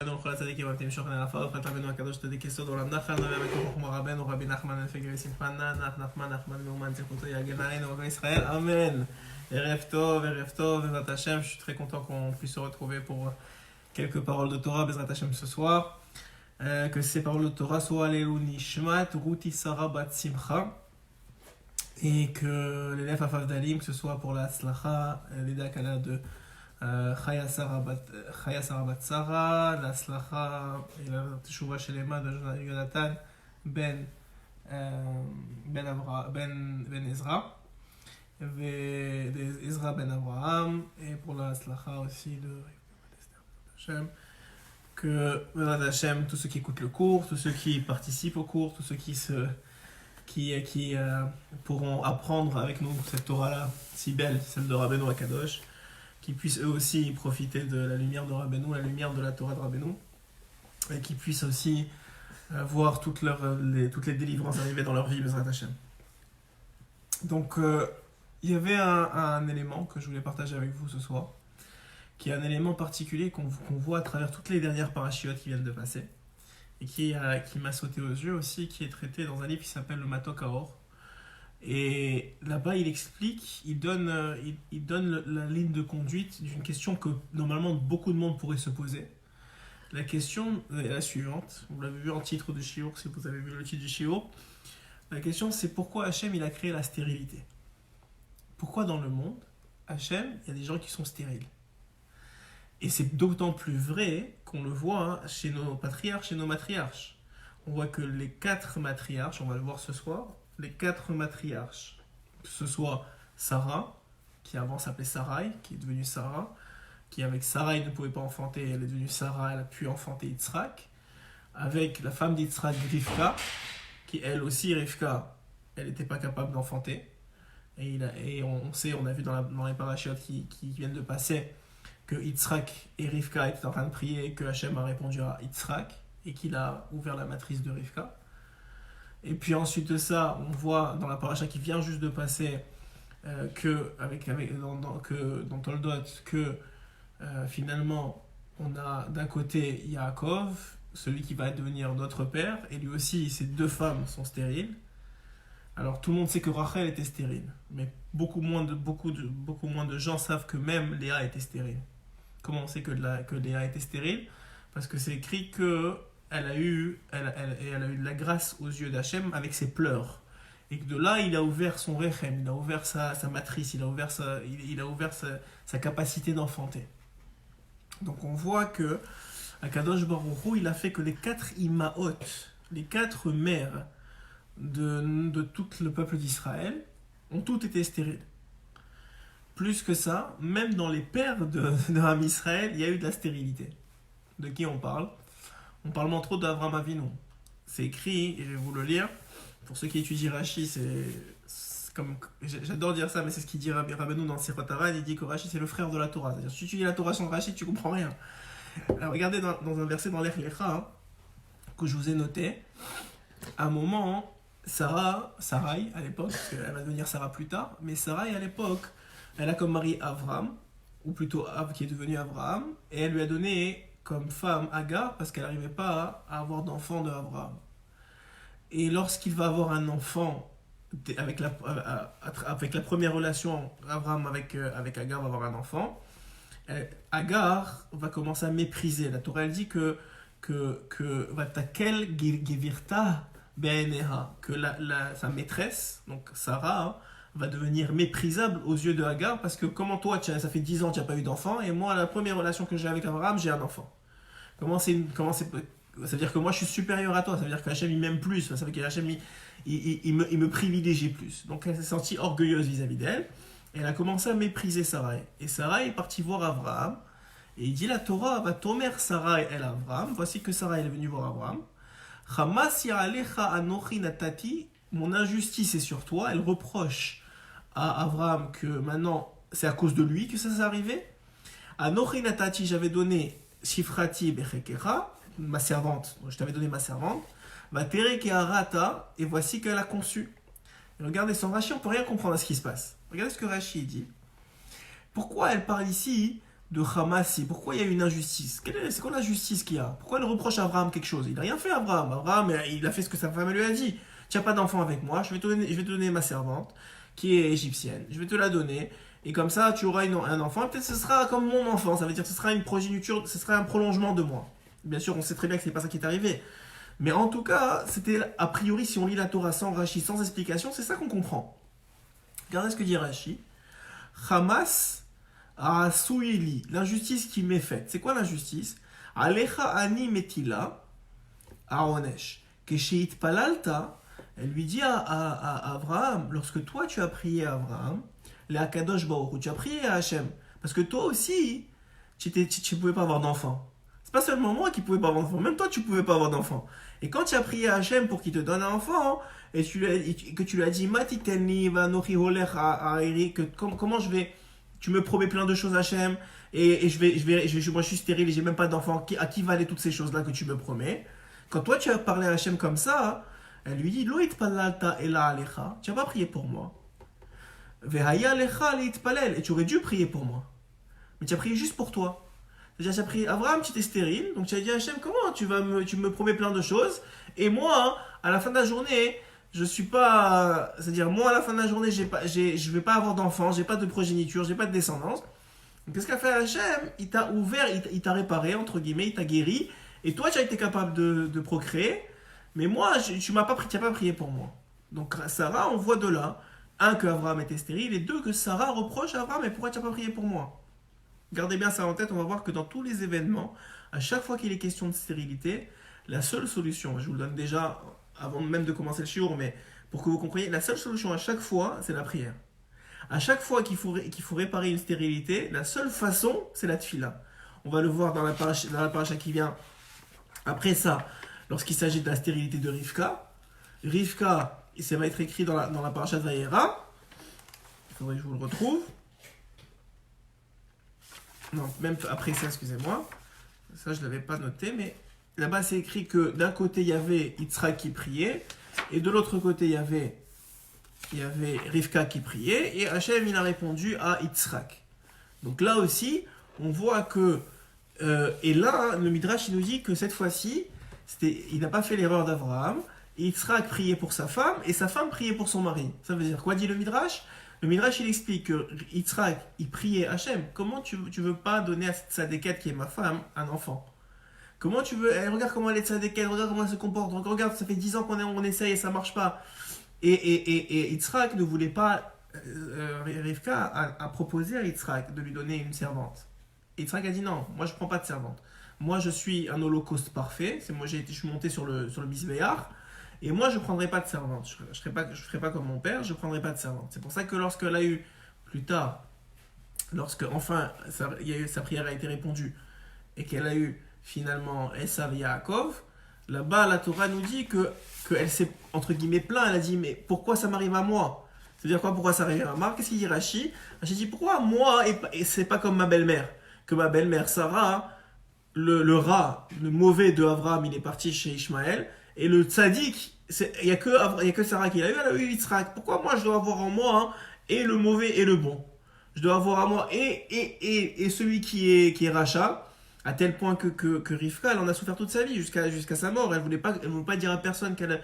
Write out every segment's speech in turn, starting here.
Donc, la tzaddik et Shochan Arafat, Frère Rabbeinu Akadosh Tzaddik Yesod Olam Nachal, Noé avec Chochma Rabbeinu, Rabbi Nachman Elfegeri Simchana, Nachman Meuman Zechutei Yagen Aleinu Rabbi Israël. Amen. Erev Tov, Bezrat Hashem. Je suis très content qu'on puisse se retrouver pour quelques paroles de Torah, Bezrat Hashem ce soir. Que ces paroles de Torah soient Alelu Nishmat, Ruti Sarah Bat Simcha. Et que l'élève Afaf Dalim, que ce soit pour la Slacha, l'Eda Kala de Chaya Sarah Bat Sarah, la Slacha et la Teshuva Shelema de Jonathan Ben Ezra, Ezra Ben Abraham, et pour la Slacha aussi de Hashem. Que Bezrat Hashem, tous ceux qui écoutent le cours, tous ceux qui participent au cours, tous ceux qui pourront apprendre avec nous cette Torah-là, si belle, celle de Rabbeinu Akadosh, qui puissent eux aussi profiter de la lumière de Rabbeinu, la lumière de la Torah de Rabbeinu, et qui puissent aussi voir toutes les délivrances arriver dans leur vie, Bezrat Hashem. Donc, il y avait un élément que je voulais partager avec vous ce soir, qui est un élément particulier qu'on voit à travers toutes les dernières parachiotes qui viennent de passer, et qui m'a sauté aux yeux aussi, qui est traité dans un livre qui s'appelle le Matok Haor. Et là-bas, il explique, il donne la ligne de conduite d'une question que normalement beaucoup de monde pourrait se poser. La question est la suivante, vous l'avez vu en titre de Shiur, si vous avez vu le titre du Shiur. La question, c'est pourquoi Hachem il a créé la stérilité. Pourquoi dans le monde, Hachem, il y a des gens qui sont stériles. Et c'est d'autant plus vrai qu'on le voit chez nos patriarches, chez nos matriarches. On voit que les 4 matriarches, on va le voir ce soir, les 4 matriarches, que ce soit Sarah, qui avant s'appelait Sarai, qui est devenue Sarah, qui avec Sarai ne pouvait pas enfanter, elle est devenue Sarah, elle a pu enfanter Yitzhak, avec la femme d'Yitzhak, Rivka, qui elle aussi, Rivka, elle n'était pas capable d'enfanter. Et on sait, on a vu dans les parachiotes qui viennent de passer, que Yitzhak et Rivka étaient en train de prier, que Hachem a répondu à Yitzhak, et qu'il a ouvert la matrice de Rivka. Et puis ensuite de ça, on voit dans la paracha qui vient juste de passer dans Toldot que finalement on a d'un côté Yaakov, celui qui va devenir notre père, et lui aussi ses 2 femmes sont stériles. Alors tout le monde sait que Rachel était stérile, mais beaucoup moins de gens savent que même Léa était stérile. Comment on sait que Léa était stérile? Parce que c'est écrit que elle a eu de la grâce aux yeux d'Hachem avec ses pleurs. Et que de là, il a ouvert son rechem, il a ouvert sa matrice, il a ouvert sa capacité d'enfanter. Donc on voit que Akadosh Baruch Hu, il a fait que les 4 Imaot, les 4 mères de tout le peuple d'Israël, ont toutes été stériles. Plus que ça, même dans les pères de Ham Israël, il y a eu de la stérilité. De qui on parle? On parle entre autres d'Avraham Avinu. C'est écrit, et je vais vous le lire. Pour ceux qui étudient Rashi, j'adore dire ça, mais c'est ce qu'il dit Rabbeinu dans Sirot Haran. Il dit que Rashi c'est le frère de la Torah. C'est-à-dire si tu étudies la Torah sans Rashi, tu comprends rien. Alors regardez dans un verset dans l'Ech Lecha, que je vous ai noté. À un moment, Sarai à l'époque, parce qu'elle va devenir Sarah plus tard, mais Sarai à l'époque, elle a comme mari Avram, ou plutôt Av qui est devenu Abraham, et elle lui a donné comme femme Agar parce qu'elle n'arrivait pas à avoir d'enfant de Abraham. Et lorsqu'il va avoir un enfant avec la première relation, Abraham avec Agar va avoir un enfant, Agar va commencer à mépriser. La Torah elle dit que Vatakel Gevirta Be'eneha, que sa maîtresse, donc Sarah, va devenir méprisable aux yeux de Agar, parce que comment toi, ça fait 10 ans que tu n'as pas eu d'enfant, et moi, la première relation que j'ai avec Abraham, j'ai un enfant. Ça veut dire que moi, je suis supérieur à toi, ça veut dire qu'Hachem, il m'aime plus, ça veut dire qu'Hachem, il me privilégie plus. Donc, elle s'est sentie orgueilleuse vis-à-vis d'elle, et elle a commencé à mépriser Sarai. Et Sarai est partie voir Abraham, et il dit, la Torah va tomer Sarai el Abraham, voici que Sarai est venue voir Abraham. Chamas ya'alecha anochi natati, mon injustice est sur toi, elle reproche à Abraham que maintenant c'est à cause de lui que ça s'est arrivé. Anochi natati, j'avais donné Shifrati bechekera, ma servante, je t'avais donné ma servante, va tereke arata, et voici qu'elle a conçu. Et regardez, sans Rashi, on ne peut rien comprendre à ce qui se passe. Regardez ce que Rashi dit. Pourquoi elle parle ici de Hamassi. Pourquoi il y a une injustice? C'est quoi la justice qu'il y a? Pourquoi il reproche à Abraham quelque chose? Il n'a rien fait, Abraham. Abraham, il a fait ce que sa femme lui a dit. Tu n'as pas d'enfant avec moi, je vais te donner ma servante, qui est égyptienne. Je vais te la donner. Et comme ça, tu auras un enfant. Peut-être ce sera comme mon enfant. Ça veut dire que ce sera une progéniture, ce sera un prolongement de moi. Bien sûr, on sait très bien que ce n'est pas ça qui est arrivé. Mais en tout cas, c'était a priori, si on lit la Torah sans Rashi, sans explication, c'est ça qu'on comprend. Regardez ce que dit Rashi. Hamas a souili, l'injustice qui m'est faite. C'est quoi l'injustice? Alecha ani metila aonesh. Kesheit palalta, elle lui dit à Abraham, lorsque toi tu as prié à Abraham, le Akadosh Baruch, tu as prié à Hachem, parce que toi aussi, tu ne pouvais pas avoir d'enfant. C'est pas seulement moi qui ne pouvais pas avoir d'enfant, même toi tu ne pouvais pas avoir d'enfant. Et quand tu as prié à Hachem pour qu'il te donne un enfant, et que tu lui as dit, Matitenni vanochi holech à Eric, comment je vais, tu me promets plein de choses Hachem, et moi je suis stérile et j'ai même pas d'enfant, à qui valaient toutes ces choses-là que tu me promets? Quand toi tu as parlé à Hachem comme ça, elle lui dit, Loït palalta ela alecha, tu n'as pas prié pour moi. Vehaya alecha leitpalel, et tu aurais dû prier pour moi. Mais tu as prié juste pour toi. C'est-à-dire, tu as prié, Abraham, tu étais stérile, donc tu as dit à Hachem, comment tu me promets plein de choses, et moi, à la fin de la journée, je suis pas, c'est-à-dire, moi, à la fin de la journée, je vais pas avoir d'enfant, j'ai pas de progéniture, j'ai pas de descendance. Donc, qu'est-ce qu'a fait Hachem? Il t'a ouvert, il t'a réparé, entre guillemets, il t'a guéri, et toi, tu as été capable de procréer, mais moi, tu n'as pas prié pour moi. Donc, Sarah, on voit de là, un, que Abraham était stérile, et deux, que Sarah reproche à Abraham, mais pourquoi tu n'as pas prié pour moi? Gardez bien ça en tête, on va voir que dans tous les événements, à chaque fois qu'il est question de stérilité, la seule solution, je vous le donne déjà avant même de commencer le shiur, mais pour que vous compreniez, la seule solution à chaque fois, c'est la prière. À chaque fois qu'il faut réparer une stérilité, la seule façon, c'est la tfila. On va le voir dans la paracha qui vient après ça, lorsqu'il s'agit de la stérilité de Rivka. Rivka, ça va être écrit dans la paracha de Vayera. Il faudrait que je vous le retrouve. Non, même après ça, excusez-moi. Ça, je ne l'avais pas noté, mais là-bas, c'est écrit que d'un côté, il y avait Yitzhak qui priait, et de l'autre côté, il y avait Rivka qui priait, et Hachem, il a répondu à Yitzhak. Donc là aussi, on voit que... et là, le Midrash, il nous dit que cette fois-ci, il n'a pas fait l'erreur d'Abraham, Yitzhak priait pour sa femme, et sa femme priait pour son mari. Ça veut dire quoi, dit le Midrash? Le Midrash, il explique que Yitzhak, il priait Hachem. Comment tu veux pas donner à cette tzadékette qui est ma femme un enfant? Comment tu veux... regarde comment elle est tzadékette, regarde comment elle se comporte. Regarde, ça fait 10 ans qu'on essaye et ça marche pas. Et Yitzhak ne voulait pas... Rivka a proposé à Yitzhak de lui donner une servante. Et Yitzhak a dit non, moi je prends pas de servante. Moi je suis un holocauste parfait. Je suis monté sur le Misbéar. Et moi, je ne prendrai pas de servante. Je ne ferai pas comme mon père, je ne prendrai pas de servante. C'est pour ça que lorsqu'elle a eu, plus tard, lorsque enfin sa prière a été répondue, et qu'elle a eu finalement Esav et Yaakov, là-bas, la Torah nous dit qu'elle s'est, entre guillemets, plaint. Elle a dit, mais pourquoi ça m'arrive à moi? C'est-à-dire quoi, pourquoi ça arrive à moi? Qu'est-ce qu'il dit Rashi? Rashi dit, pourquoi moi, et c'est pas comme ma belle-mère? Que ma belle-mère, Sarah, le rat, le mauvais de Abraham, il est parti chez Ishmaël, et le tzaddik, il n'y a que Sarah qui l'a eu, elle a eu Yitzhak. Pourquoi moi je dois avoir en moi et le mauvais et le bon? Je dois avoir en moi et celui qui est rachat, à tel point que Rivka, elle en a souffert toute sa vie, jusqu'à sa mort. Elle ne voulait pas dire à personne qu'elle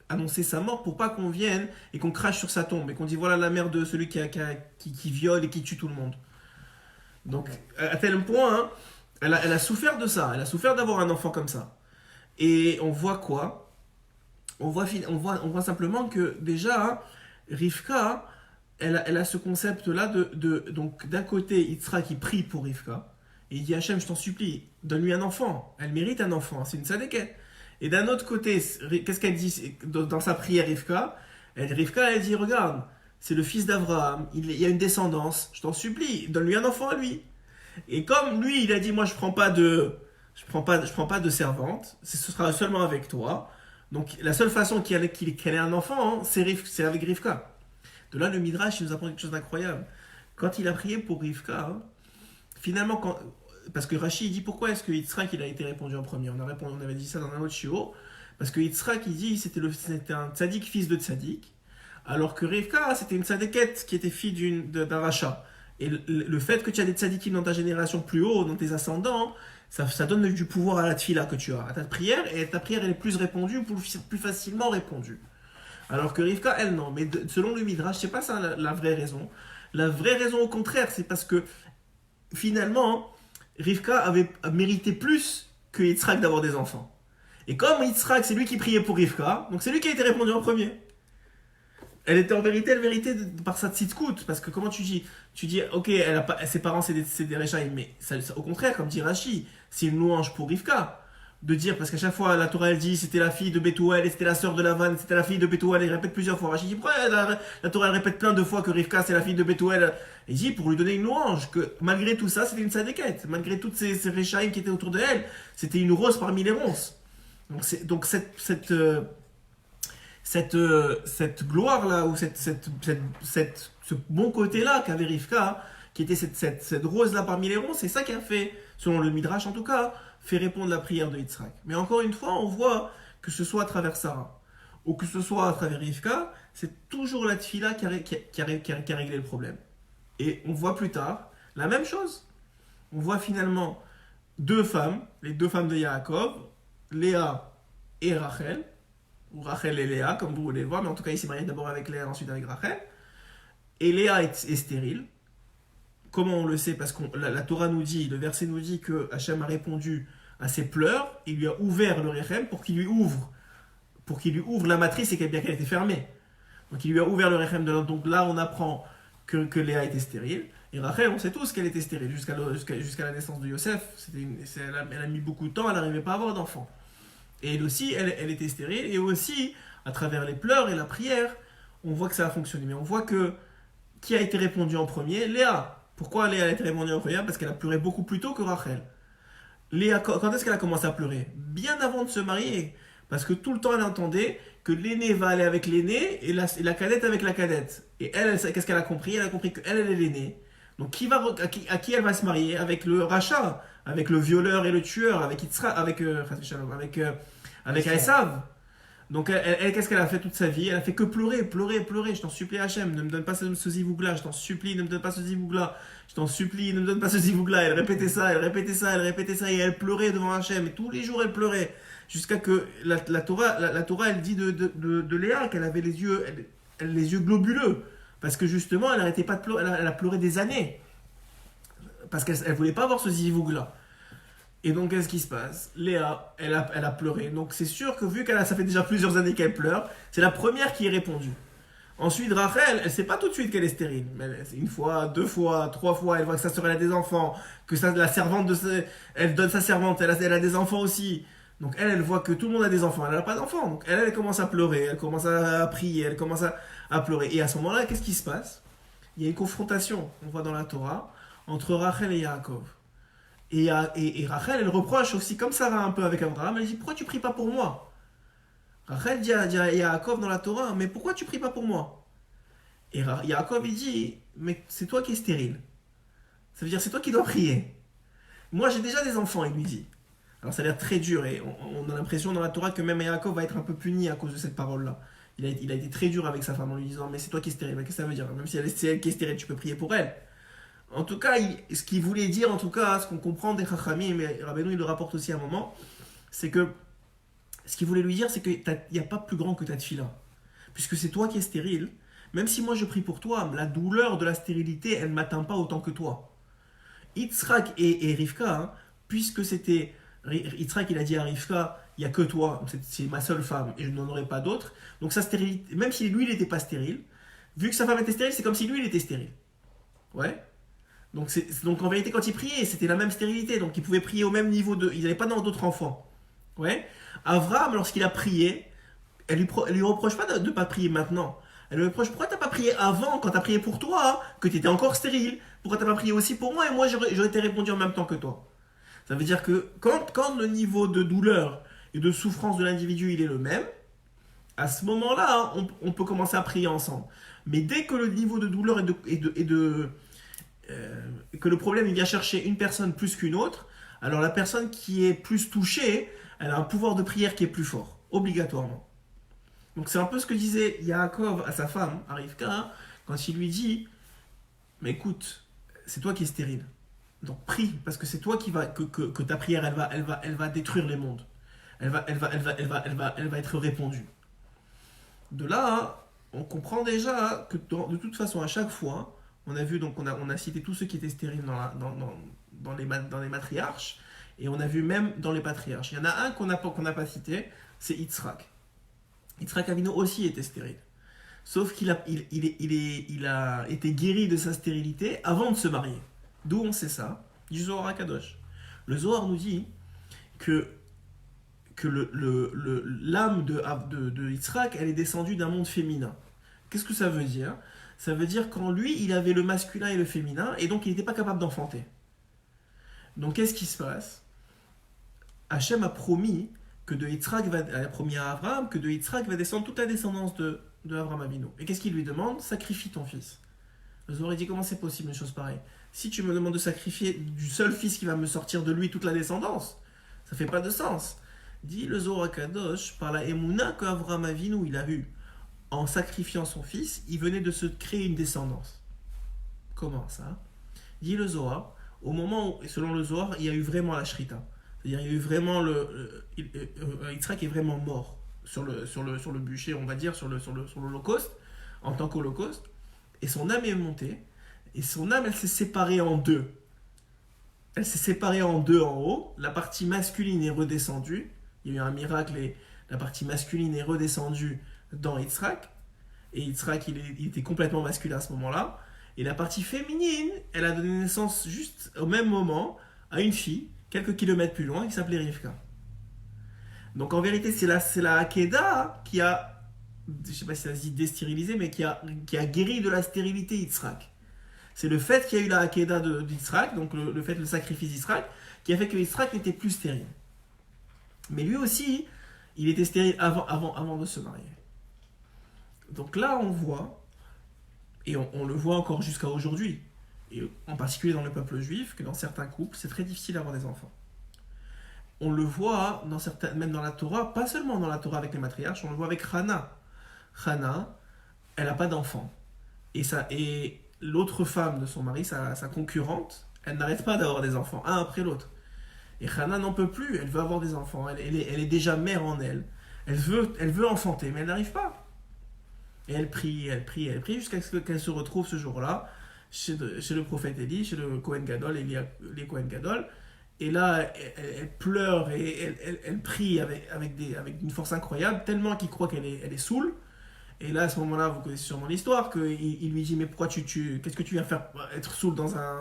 annoncer sa mort pour pas qu'on vienne et qu'on crache sur sa tombe et qu'on dise voilà la mère de celui qui viole et qui tue tout le monde. Donc, à tel point, hein, elle a souffert de ça, elle a souffert d'avoir un enfant comme ça. Et on voit quoi? On voit simplement que déjà, hein, Rivka, elle a ce concept-là donc d'un côté, Yitzhak qui prie pour Rivka, et il dit Hachem, je t'en supplie, donne-lui un enfant. Elle mérite un enfant, c'est une tzadékette. Et d'un autre côté, qu'est-ce qu'elle dit dans sa prière, Rivka? Elle dit regarde, c'est le fils d'Abraham, il y a une descendance, je t'en supplie, donne-lui un enfant à lui. Et comme lui, il a dit moi je prends pas de servante, ce sera seulement avec toi. Donc la seule façon qu'il ait un enfant, hein, c'est avec Rivka. De là, le Midrash il nous apprend quelque chose d'incroyable. Quand il a prié pour Rivka, hein, finalement, parce que Rashi il dit pourquoi est-ce que Yitzhak il a été répondu en premier? On avait dit ça dans un autre shiur. Parce que Yitzhak il dit c'était un tzaddik fils de tzaddik, alors que Rivka c'était une tzadékette qui était fille d'un rachat. Et le fait que tu as des tzadikim dans ta génération plus haut, dans tes ascendants, ça donne du pouvoir à la tfila que tu as, à ta prière, et ta prière elle est plus répondue, plus facilement répondue. Alors que Rivka, elle non. Mais selon le Midrash, c'est pas ça la vraie raison. La vraie raison, au contraire, c'est parce que finalement, Rivka avait mérité plus que Yitzhak d'avoir des enfants. Et comme Yitzhak, c'est lui qui priait pour Rivka, donc c'est lui qui a été répondu en premier. En vérité, elle méritait par sa tzitkout. Parce que comment tu dis, ok, ses parents c'est des Rechaïm, mais au contraire, comme dit Rashi, c'est une louange pour Rivka. De dire, parce qu'à chaque fois, la Torah elle dit c'était la fille de Bethuel et c'était la sœur de Lavan, c'était la fille de Bethuel, il répète plusieurs fois. Rashi dit pourquoi la Torah elle répète plein de fois que Rivka c'est la fille de Bethuel. Il dit pour lui donner une louange, que malgré tout ça, c'était une sadéquette, malgré toutes ces Rechaïm qui étaient autour de elle, c'était une rose parmi les ronces. Donc cette gloire-là, ou ce bon côté-là qu'avait Rivka, qui était cette rose-là parmi les ronces, c'est ça qui a fait, selon le Midrash en tout cas, fait répondre la prière de Yitzhak. Mais encore une fois, on voit que ce soit à travers Sarah, ou que ce soit à travers Rivka, c'est toujours la tfila qui a réglé le problème. Et on voit plus tard la même chose. On voit finalement deux femmes, les deux femmes de Yaakov, Léa et Rachel, ou Rachel et Léa, comme vous voulez le voir, mais en tout cas, il s'est marié d'abord avec Léa, ensuite avec Rachel. Et Léa est stérile. Comment on le sait? Parce que la Torah nous dit, le verset nous dit que Hachem a répondu à ses pleurs, il lui a ouvert le Rechem pour qu'il lui ouvre la matrice et bien qu'elle était fermée. Donc il lui a ouvert le Rechem de l'homme. Donc là, on apprend que Léa était stérile. Et Rachel, on sait tous qu'elle était stérile jusqu'à la naissance de Yosef. Elle a mis beaucoup de temps, elle n'arrivait pas à avoir d'enfant. Et elle aussi, elle était stérile. Et aussi, à travers les pleurs et la prière, on voit que ça a fonctionné. Mais on voit que qui a été répondu en premier? Léa. Pourquoi Léa a été répondue en premier? Parce qu'elle a pleuré beaucoup plus tôt que Rachel. Léa, quand est-ce qu'elle a commencé à pleurer? Bien avant de se marier. Parce que tout le temps, elle entendait que l'aîné va aller avec l'aîné et la cadette avec la cadette. Et elle, qu'est-ce qu'elle a compris? Elle a compris qu'elle, elle est l'aînée. Donc à qui elle va se marier? Avec le rachat, avec le violeur et le tueur, avec Esav. Donc elle, qu'est-ce qu'elle a fait toute sa vie? Elle a fait que pleurer, pleurer, pleurer. Je t'en supplie Hachem, ne me donne pas ce zivougla. Je t'en supplie, ne me donne pas ce zivougla. Je t'en supplie, ne me donne pas ce zivougla. Elle répétait ça, elle répétait ça, elle répétait ça. Et elle pleurait devant Hachem. Et tous les jours elle pleurait. Jusqu'à que la Torah, elle dit de Léa qu'elle avait les yeux globuleux. Parce que justement, elle n'arrêtait pas de pleurer. Elle a pleuré des années. Parce qu'elle ne voulait pas avoir ce zivougla. Et donc, qu'est-ce qui se passe? Léa, elle a pleuré. Donc, c'est sûr que vu ça fait déjà plusieurs années qu'elle pleure, c'est la première qui est répondue. Ensuite, Rachel, elle ne sait pas tout de suite qu'elle est stérile. Mais une fois, deux fois, trois fois, elle voit que sa sœur, elle a des enfants, que la servante, elle donne sa servante, elle a des enfants aussi. Donc, elle voit que tout le monde a des enfants, elle n'a pas d'enfants. Donc, elle commence à pleurer, elle commence à prier, elle commence à pleurer. Et à ce moment-là, qu'est-ce qui se passe? Il y a une confrontation, on voit dans la Torah, entre Rachel et Yaakov. Et Rachel, elle reproche aussi, comme Sarah un peu avec Abraham, elle dit pourquoi tu pries pas pour moi? Rachel dit à Yaakov dans la Torah, mais pourquoi tu pries pas pour moi? Et Yaakov il dit, mais c'est toi qui es stérile. Ça veut dire c'est toi qui dois prier. Moi j'ai déjà des enfants, il lui dit. Alors ça a l'air très dur et on a l'impression dans la Torah que même Yaakov va être un peu puni à cause de cette parole-là. Il a été très dur avec sa femme en lui disant, mais c'est toi qui es stérile. Mais qu'est-ce que ça veut dire? Même si c'est elle qui est stérile, tu peux prier pour elle. En tout cas, ce qu'il voulait dire, en tout cas, ce qu'on comprend des Chachamim, mais Rabbeinu il le rapporte aussi à un moment, c'est que ce qu'il voulait lui dire, c'est qu'il n'y a pas plus grand que ta tfila. Puisque c'est toi qui es stérile, même si moi je prie pour toi, la douleur de la stérilité, elle ne m'atteint pas autant que toi. Yitzhak et Rivka, hein, puisque c'était. Yitzhak, il a dit à Rivka, il n'y a que toi, c'est ma seule femme et je n'en aurai pas d'autre. Donc sa stérilité, même si lui il n'était pas stérile, vu que sa femme était stérile, c'est comme si lui il était stérile. Ouais. Donc en vérité, quand il priait, c'était la même stérilité. Donc il pouvait prier au même niveau de. Ils n'avaient pas d'autres enfants. Ouais. Avraham, lorsqu'il a prié, elle lui reproche pas de ne pas prier maintenant. Elle lui reproche pourquoi tu n'as pas prié avant, quand tu as prié pour toi, hein, que tu étais encore stérile. Pourquoi tu n'as pas prié aussi pour moi et moi j'aurais été répondu en même temps que toi. Ça veut dire que quand le niveau de douleur et de souffrance de l'individu il est le même, à ce moment-là, hein, on peut commencer à prier ensemble. Mais dès que le niveau de douleur que le problème il vient chercher une personne plus qu'une autre, alors la personne qui est plus touchée, elle a un pouvoir de prière qui est plus fort, obligatoirement. Donc c'est un peu ce que disait Yaakov à sa femme, à Rivka, quand il lui dit, mais écoute, c'est toi qui es stérile. Donc prie, parce que c'est toi que ta prière, elle va détruire les mondes. Elle va être répondue. De là, on comprend déjà que de toute façon, à chaque fois, on a vu, donc on a cité tous ceux qui étaient stériles dans les matriarches, et on a vu même dans les patriarches. Il y en a un qu'on n'a pas cité, c'est Yitzhak. Yitzhak Avinu aussi était stérile. Sauf il a été guéri de sa stérilité avant de se marier. D'où on sait ça? Du Zohar HaKadosh. Le Zohar nous dit que l'âme de Yitzhak, elle est descendue d'un monde féminin. Qu'est-ce que ça veut dire? Ça veut dire qu'en lui, il avait le masculin et le féminin, et donc il n'était pas capable d'enfanter. Donc qu'est-ce qui se passe? Hachem a promis a promis à Abraham que de Yitzhak va descendre toute la descendance de Abraham Avinu. Et qu'est-ce qu'il lui demande? Sacrifie ton fils. Le Zohar dit comment c'est possible une chose pareille? Si tu me demandes de sacrifier du seul fils qui va me sortir de lui toute la descendance, ça fait pas de sens. Dit le Zohar Kadosh, par la Emouna qu'Abraham Avinu il a eu en sacrifiant son fils, il venait de se créer une descendance. Comment ça? Dit le Zohar, au moment où, selon le Zohar, il y a eu vraiment la Shrita. C'est-à-dire, il y a eu vraiment Yitzhak est vraiment mort sur le bûcher, on va dire, sur l'Holocauste, en tant qu'Holocauste. Et son âme est montée, et son âme, elle s'est séparée en deux. Elle s'est séparée en deux en haut. La partie masculine est redescendue. Il y a eu un miracle et la partie masculine est redescendue dans Yitzhak. Et Yitzhak, il était complètement masculin à ce moment-là. Et la partie féminine, elle a donné naissance juste au même moment à une fille, quelques kilomètres plus loin, qui s'appelait Rivka. Donc en vérité, c'est la Hakeda qui a, je ne sais pas si ça se dit dérstérilisé, mais qui a guéri de la stérilité Yitzhak. C'est le fait qu'il y a eu la Hakeda d'Yitzhak, donc le sacrifice d'Yitzhak, qui a fait que Yitzhak n'était plus stérile. Mais lui aussi, il était stérile avant de se marier. Donc là, on voit, et on le voit encore jusqu'à aujourd'hui, et en particulier dans le peuple juif, que dans certains couples, c'est très difficile d'avoir des enfants. On le voit même dans la Torah, pas seulement dans la Torah avec les matriarches, on le voit avec Hana. Hana, elle n'a pas d'enfant. Et l'autre femme de son mari, sa concurrente, elle n'arrête pas d'avoir des enfants, un après l'autre. Et Hana n'en peut plus, elle veut avoir des enfants, elle est déjà mère en elle. Elle veut enfanter, mais elle n'arrive pas. Et elle prie jusqu'à ce qu'elle se retrouve ce jour-là chez le prophète Élie, chez le Kohen Gadol, les Kohen Gadol. Et là, elle pleure et elle prie avec une force incroyable, tellement qu'il croit qu'elle est saoule. Et là, à ce moment-là, vous connaissez sûrement l'histoire, qu'il lui dit, mais pourquoi qu'est-ce que tu viens faire être saoul dans un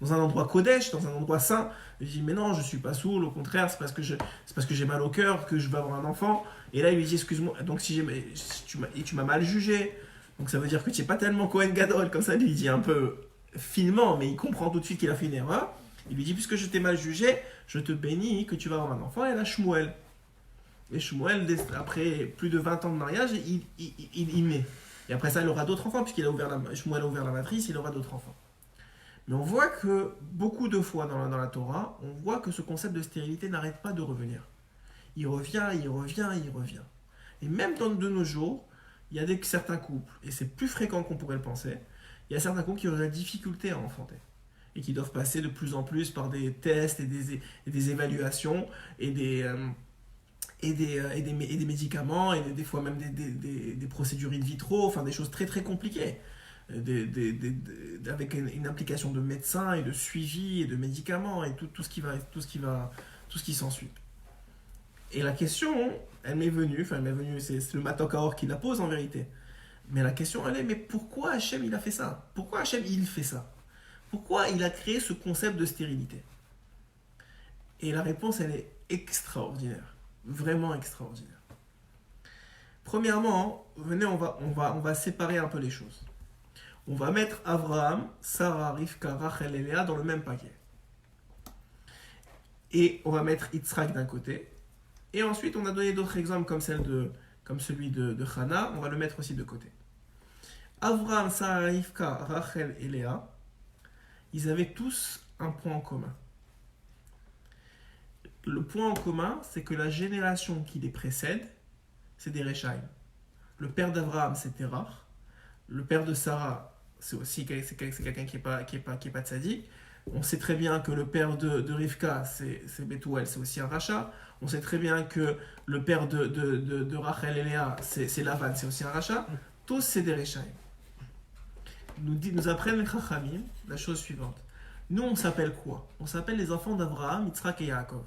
endroit Kodesh, dans un endroit saint? Il dit, mais non, je suis pas saoul, au contraire, c'est parce que j'ai mal au cœur, que je veux avoir un enfant. Et là, il lui dit, excuse-moi, donc si tu m'as mal jugé, donc ça veut dire que tu n'es pas tellement Kohen Gadol, comme ça, il lui dit un peu finement, mais il comprend tout de suite qu'il a fait une erreur. Il lui dit, puisque je t'ai mal jugé, je te bénis que tu vas avoir un enfant. Et là, Shmuel. Et Shmuel, après plus de 20 ans de mariage, il met. Et après ça, il aura d'autres enfants, puisqu'Shmuel a ouvert la matrice, il aura d'autres enfants. Mais on voit que beaucoup de fois dans la Torah, on voit que ce concept de stérilité n'arrête pas de revenir. Il revient. Et même de nos jours, il y a certains couples, et c'est plus fréquent qu'on pourrait le penser, il y a certains couples qui ont la difficulté à enfanter. Et qui doivent passer de plus en plus par des tests et des évaluations et des médicaments et des fois même des procédures in vitro, enfin des choses très très compliquées. Avec une implication de médecins et de suivi et de médicaments et tout ce qui s'ensuit. Et la question, elle m'est venue, c'est le Matokaor qui la pose en vérité. Mais la question, elle est, mais pourquoi Hachem il a fait ça? Pourquoi Hachem il fait ça? Pourquoi il a créé ce concept de stérilité? Et la réponse, elle est extraordinaire. Vraiment extraordinaire. Premièrement, venez, on va séparer un peu les choses. On va mettre Abraham, Sarah, Rivka, Rachel et Léa dans le même paquet. Et on va mettre Yitzhak d'un côté. Et ensuite, on a donné d'autres exemples comme celui de Hana. On va le mettre aussi de côté. Abraham, Sarah, Rivka, Rachel et Léa, ils avaient tous un point en commun. Le point en commun, c'est que la génération qui les précède, c'est des Rechaim. Le père d'Abraham, c'est Terach. Le père de Sarah, c'est quelqu'un qui est pas tzaddik. On sait très bien que le père de Rivka, c'est Bethuel, c'est aussi un rachat. On sait très bien que le père de Rachel et Léa, c'est Lavan, c'est aussi un rachat. Tous, c'est des Réchaïm. Nous apprennent les Chachamim la chose suivante. Nous, on s'appelle quoi? On s'appelle les enfants d'Abraham, Yitzhak et Yaakov.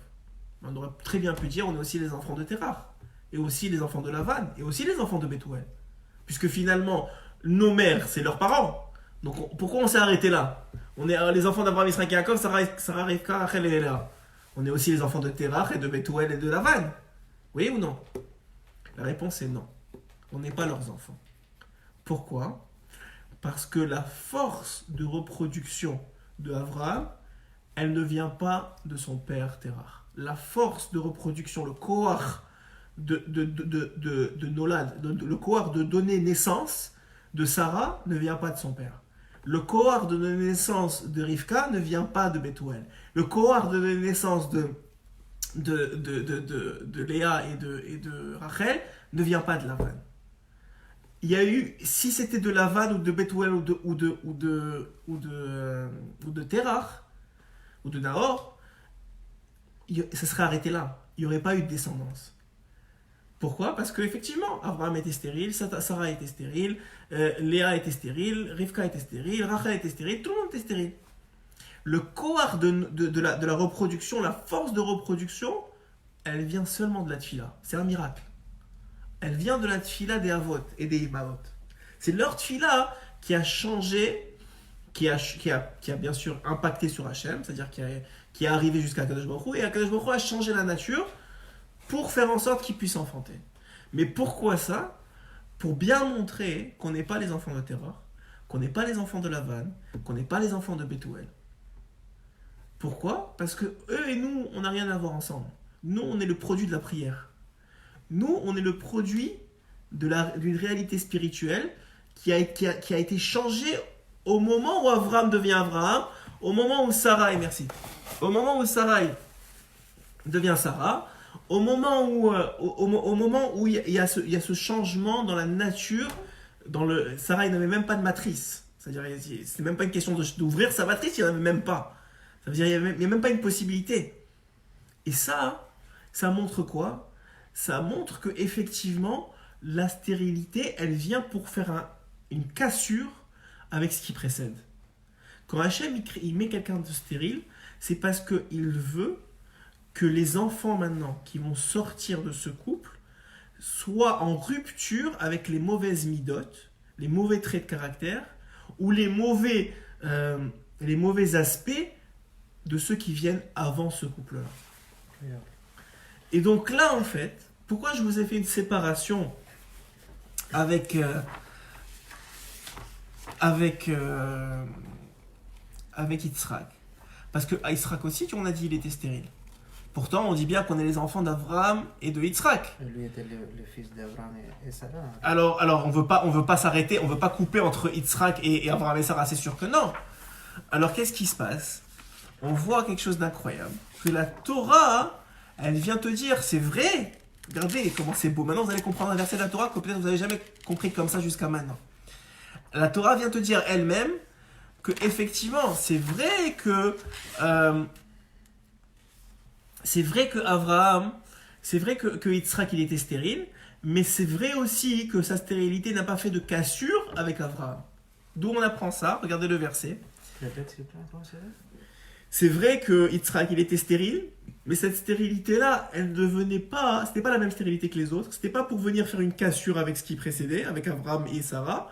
On aurait très bien pu dire on est aussi les enfants de Terach, et aussi les enfants de Lavan, et aussi les enfants de Bethuel. Puisque finalement, nos mères, c'est leurs parents. Donc pourquoi on s'est arrêté là? On est les enfants d'Abraham, Yitzhak et Yaakov, Sarah, Rivka, Rachel et Léa. On est aussi les enfants de Terach et de Bethuel et de Lavan. Oui ou non? La réponse est non. On n'est pas leurs enfants. Pourquoi? Parce que la force de reproduction de Abraham, elle ne vient pas de son père Terach. La force de reproduction, le koach de Nolad, le koach de donner naissance de Sarah ne vient pas de son père. Le koach de donner naissance de Rivka ne vient pas de Bethuel. Le koach de donner naissance de Léa et de Rachel ne vient pas de Lavan. Il y a eu, si c'était de Lavan ou de Bethuel ou de Terach ou de Nahor, ça serait arrêté là. Il n'y aurait pas eu de descendance. Pourquoi? Parce qu'effectivement, Abraham était stérile, Sarah était stérile, Léa était stérile, Rivka était stérile, Rachel était stérile, tout le monde était stérile. Le koach de la reproduction, la force de reproduction, elle vient seulement de la tfila. C'est un miracle. Elle vient de la tfila des Avot et des Imaot. C'est leur tfila qui a changé, qui a bien sûr impacté sur Hachem, c'est-à-dire qui est arrivé jusqu'à Kadosh Baruch Hu, et Kadosh Baruch Hu a changé la nature pour faire en sorte qu'il puisse enfanter. Mais pourquoi ça? Pour bien montrer qu'on n'est pas les enfants de Terah, qu'on n'est pas les enfants de Lavan, qu'on n'est pas les enfants de Bethuel. Pourquoi? Parce que eux et nous, on n'a rien à voir ensemble. Nous, on est le produit de la prière. Nous, on est le produit d'une réalité spirituelle qui a été changée au moment où Abraham devient Abraham, au moment où Sarah, au moment où Sarah devient Sarah, au moment où il y a ce changement dans la nature, Sarah n'avait même pas de matrice. C'est-à-dire, c'est même pas une question d'ouvrir sa matrice, il n'y en avait même pas. Ça veut dire qu'il n'y a même pas une possibilité. Et ça montre quoi? Ça montre que effectivement la stérilité, elle vient pour faire une cassure avec ce qui précède. Quand Hachem il met quelqu'un de stérile, c'est parce qu'il veut que les enfants maintenant qui vont sortir de ce couple soient en rupture avec les mauvaises midotes, les mauvais traits de caractère ou les mauvais aspects de ceux qui viennent avant ce couple-là. Et donc là, en fait, pourquoi je vous ai fait une séparation avec Yitzhak? Parce que à Yitzhak aussi, on a dit qu'il était stérile. Pourtant, on dit bien qu'on est les enfants d'Abraham et de Yitzhak. Lui était le fils d'Abraham et Sarah. Alors, on veut pas s'arrêter, on veut pas couper entre Yitzhak et Abraham et Sarah, c'est sûr que non. Alors, qu'est-ce qui se passe? On voit quelque chose d'incroyable. Que la Torah, elle vient te dire, c'est vrai. Regardez comment c'est beau. Maintenant, vous allez comprendre un verset de la Torah que peut-être vous n'avez jamais compris comme ça jusqu'à maintenant. La Torah vient te dire elle-même que effectivement, c'est vrai que Abraham, c'est vrai que Yitzhak il était stérile, mais c'est vrai aussi que sa stérilité n'a pas fait de cassure avec Abraham. D'où on apprend ça? Regardez le verset. C'est vrai que Yitzhak il était stérile, mais cette stérilité-là, elle ne venait pas, c'était pas la même stérilité que les autres. C'était pas pour venir faire une cassure avec ce qui précédait, avec Abraham et Sarah.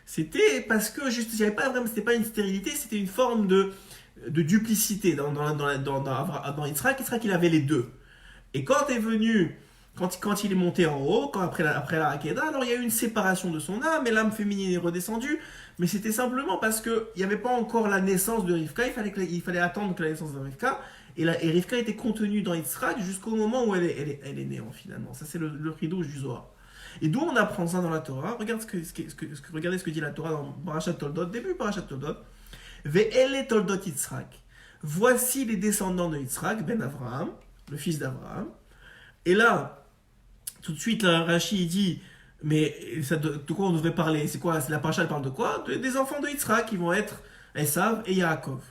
C'était parce que juste, il y avait pas vraiment, c'était pas une stérilité, c'était une forme de duplicité dans Yitzhak. Yitzhak, il avait les deux. Et quand est venu, quand il est monté en haut, après la Hakeda, alors il y a eu une séparation de son âme, et l'âme féminine est redescendue. Mais c'était simplement parce qu'il n'y avait pas encore la naissance de Rivka, il fallait attendre que la naissance de Rivka. Et Rivka était contenue dans Yitzhak jusqu'au moment où elle est née, finalement. Ça, c'est le chidouche du Zohar. Et d'où on apprend ça dans la Torah? Regardez ce que dit la Torah dans Parashat Toldot, début Parashat Toldot. Ve'ele Toldot Yitzhak. Voici les descendants de Yitzhak, ben Avraham, le fils d'Abraham. Et là, tout de suite, Rashi dit Mais de quoi on devrait parler? C'est quoi? La paracha elle parle de quoi? Des enfants de Yitzhak qui vont être Esav et Yaakov.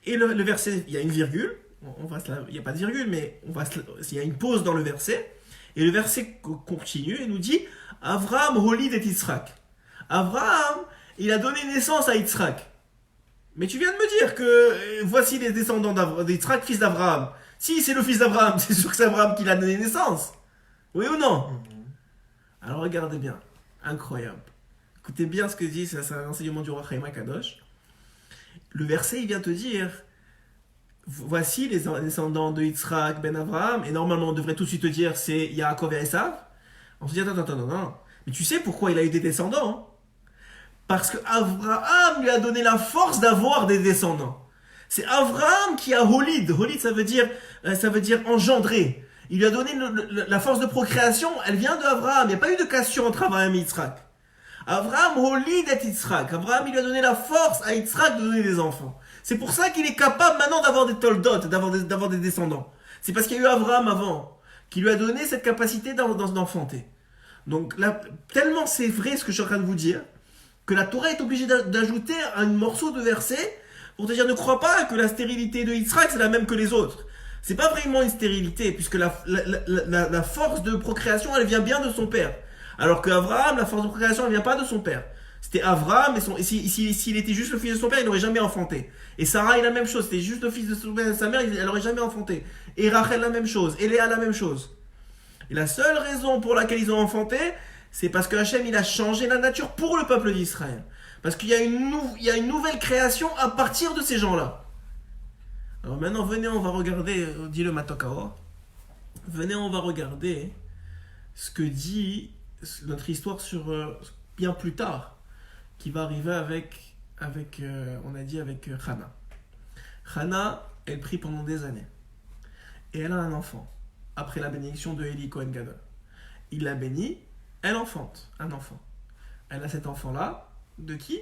Et le verset, il y a une virgule. Il n'y a pas de virgule, mais il y a une pause dans le verset. Et le verset continue et nous dit Avraham holid et Yitzhak. Avraham, il a donné naissance à Yitzhak. Mais tu viens de me dire que voici les descendants d'Yitzhak, fils d'Avraham. Si c'est le fils d'Avraham, c'est sûr que c'est Avraham qui l'a donné naissance. Oui ou non? Alors regardez bien. Incroyable. Écoutez bien ce que dit, c'est un enseignement du roi Chaim Kadosh. Le verset, il vient te dire voici les descendants de Yitzhak ben Avraham, et normalement on devrait tout de suite te dire c'est Yaakov et Esav. On se dit attends, non. Mais tu sais pourquoi il a eu des descendants, hein? Parce que Avraham lui a donné la force d'avoir des descendants. C'est Avraham qui a Holid. Holid ça veut dire engendrer. Il lui a donné la force de procréation, elle vient de Avraham. Il n'y a pas eu de cassure entre Avraham et Yitzhak. Avraham Holid et Yitzhak. Avraham il lui a donné la force à Yitzhak de donner des enfants. C'est pour ça qu'il est capable maintenant d'avoir des toldot, d'avoir des descendants. C'est parce qu'il y a eu Avraham avant, qui lui a donné cette capacité d'enfanter. Donc là, tellement c'est vrai ce que je suis en train de vous dire, que la Torah est obligée d'ajouter un morceau de verset pour te dire ne crois pas que la stérilité de Yitzhak c'est la même que les autres. C'est pas vraiment une stérilité, puisque la force de procréation elle vient bien de son père. Alors qu'Avraham, la force de procréation elle vient pas de son père. C'était Avraham, et s'il était juste le fils de son père, il n'aurait jamais enfanté. Et Sarah, il a la même chose, c'était juste le fils de son père et de sa mère, elle n'aurait jamais enfanté. Et Rachel, la même chose, et Léa, la même chose. Et la seule raison pour laquelle ils ont enfanté, c'est parce que Hachem, il a changé la nature pour le peuple d'Israël. Parce qu'il y a une nouvelle création à partir de ces gens-là. Alors maintenant, venez, on va regarder, dit le Matokao. Venez, on va regarder ce que dit notre histoire sur bien plus tard, qui va arriver avec on a dit avec Hana. Hana, elle prie pendant des années. Et elle a un enfant, après la bénédiction de Eli Cohen Gadol. Il la bénit, elle enfante un enfant. Elle a cet enfant-là, de qui?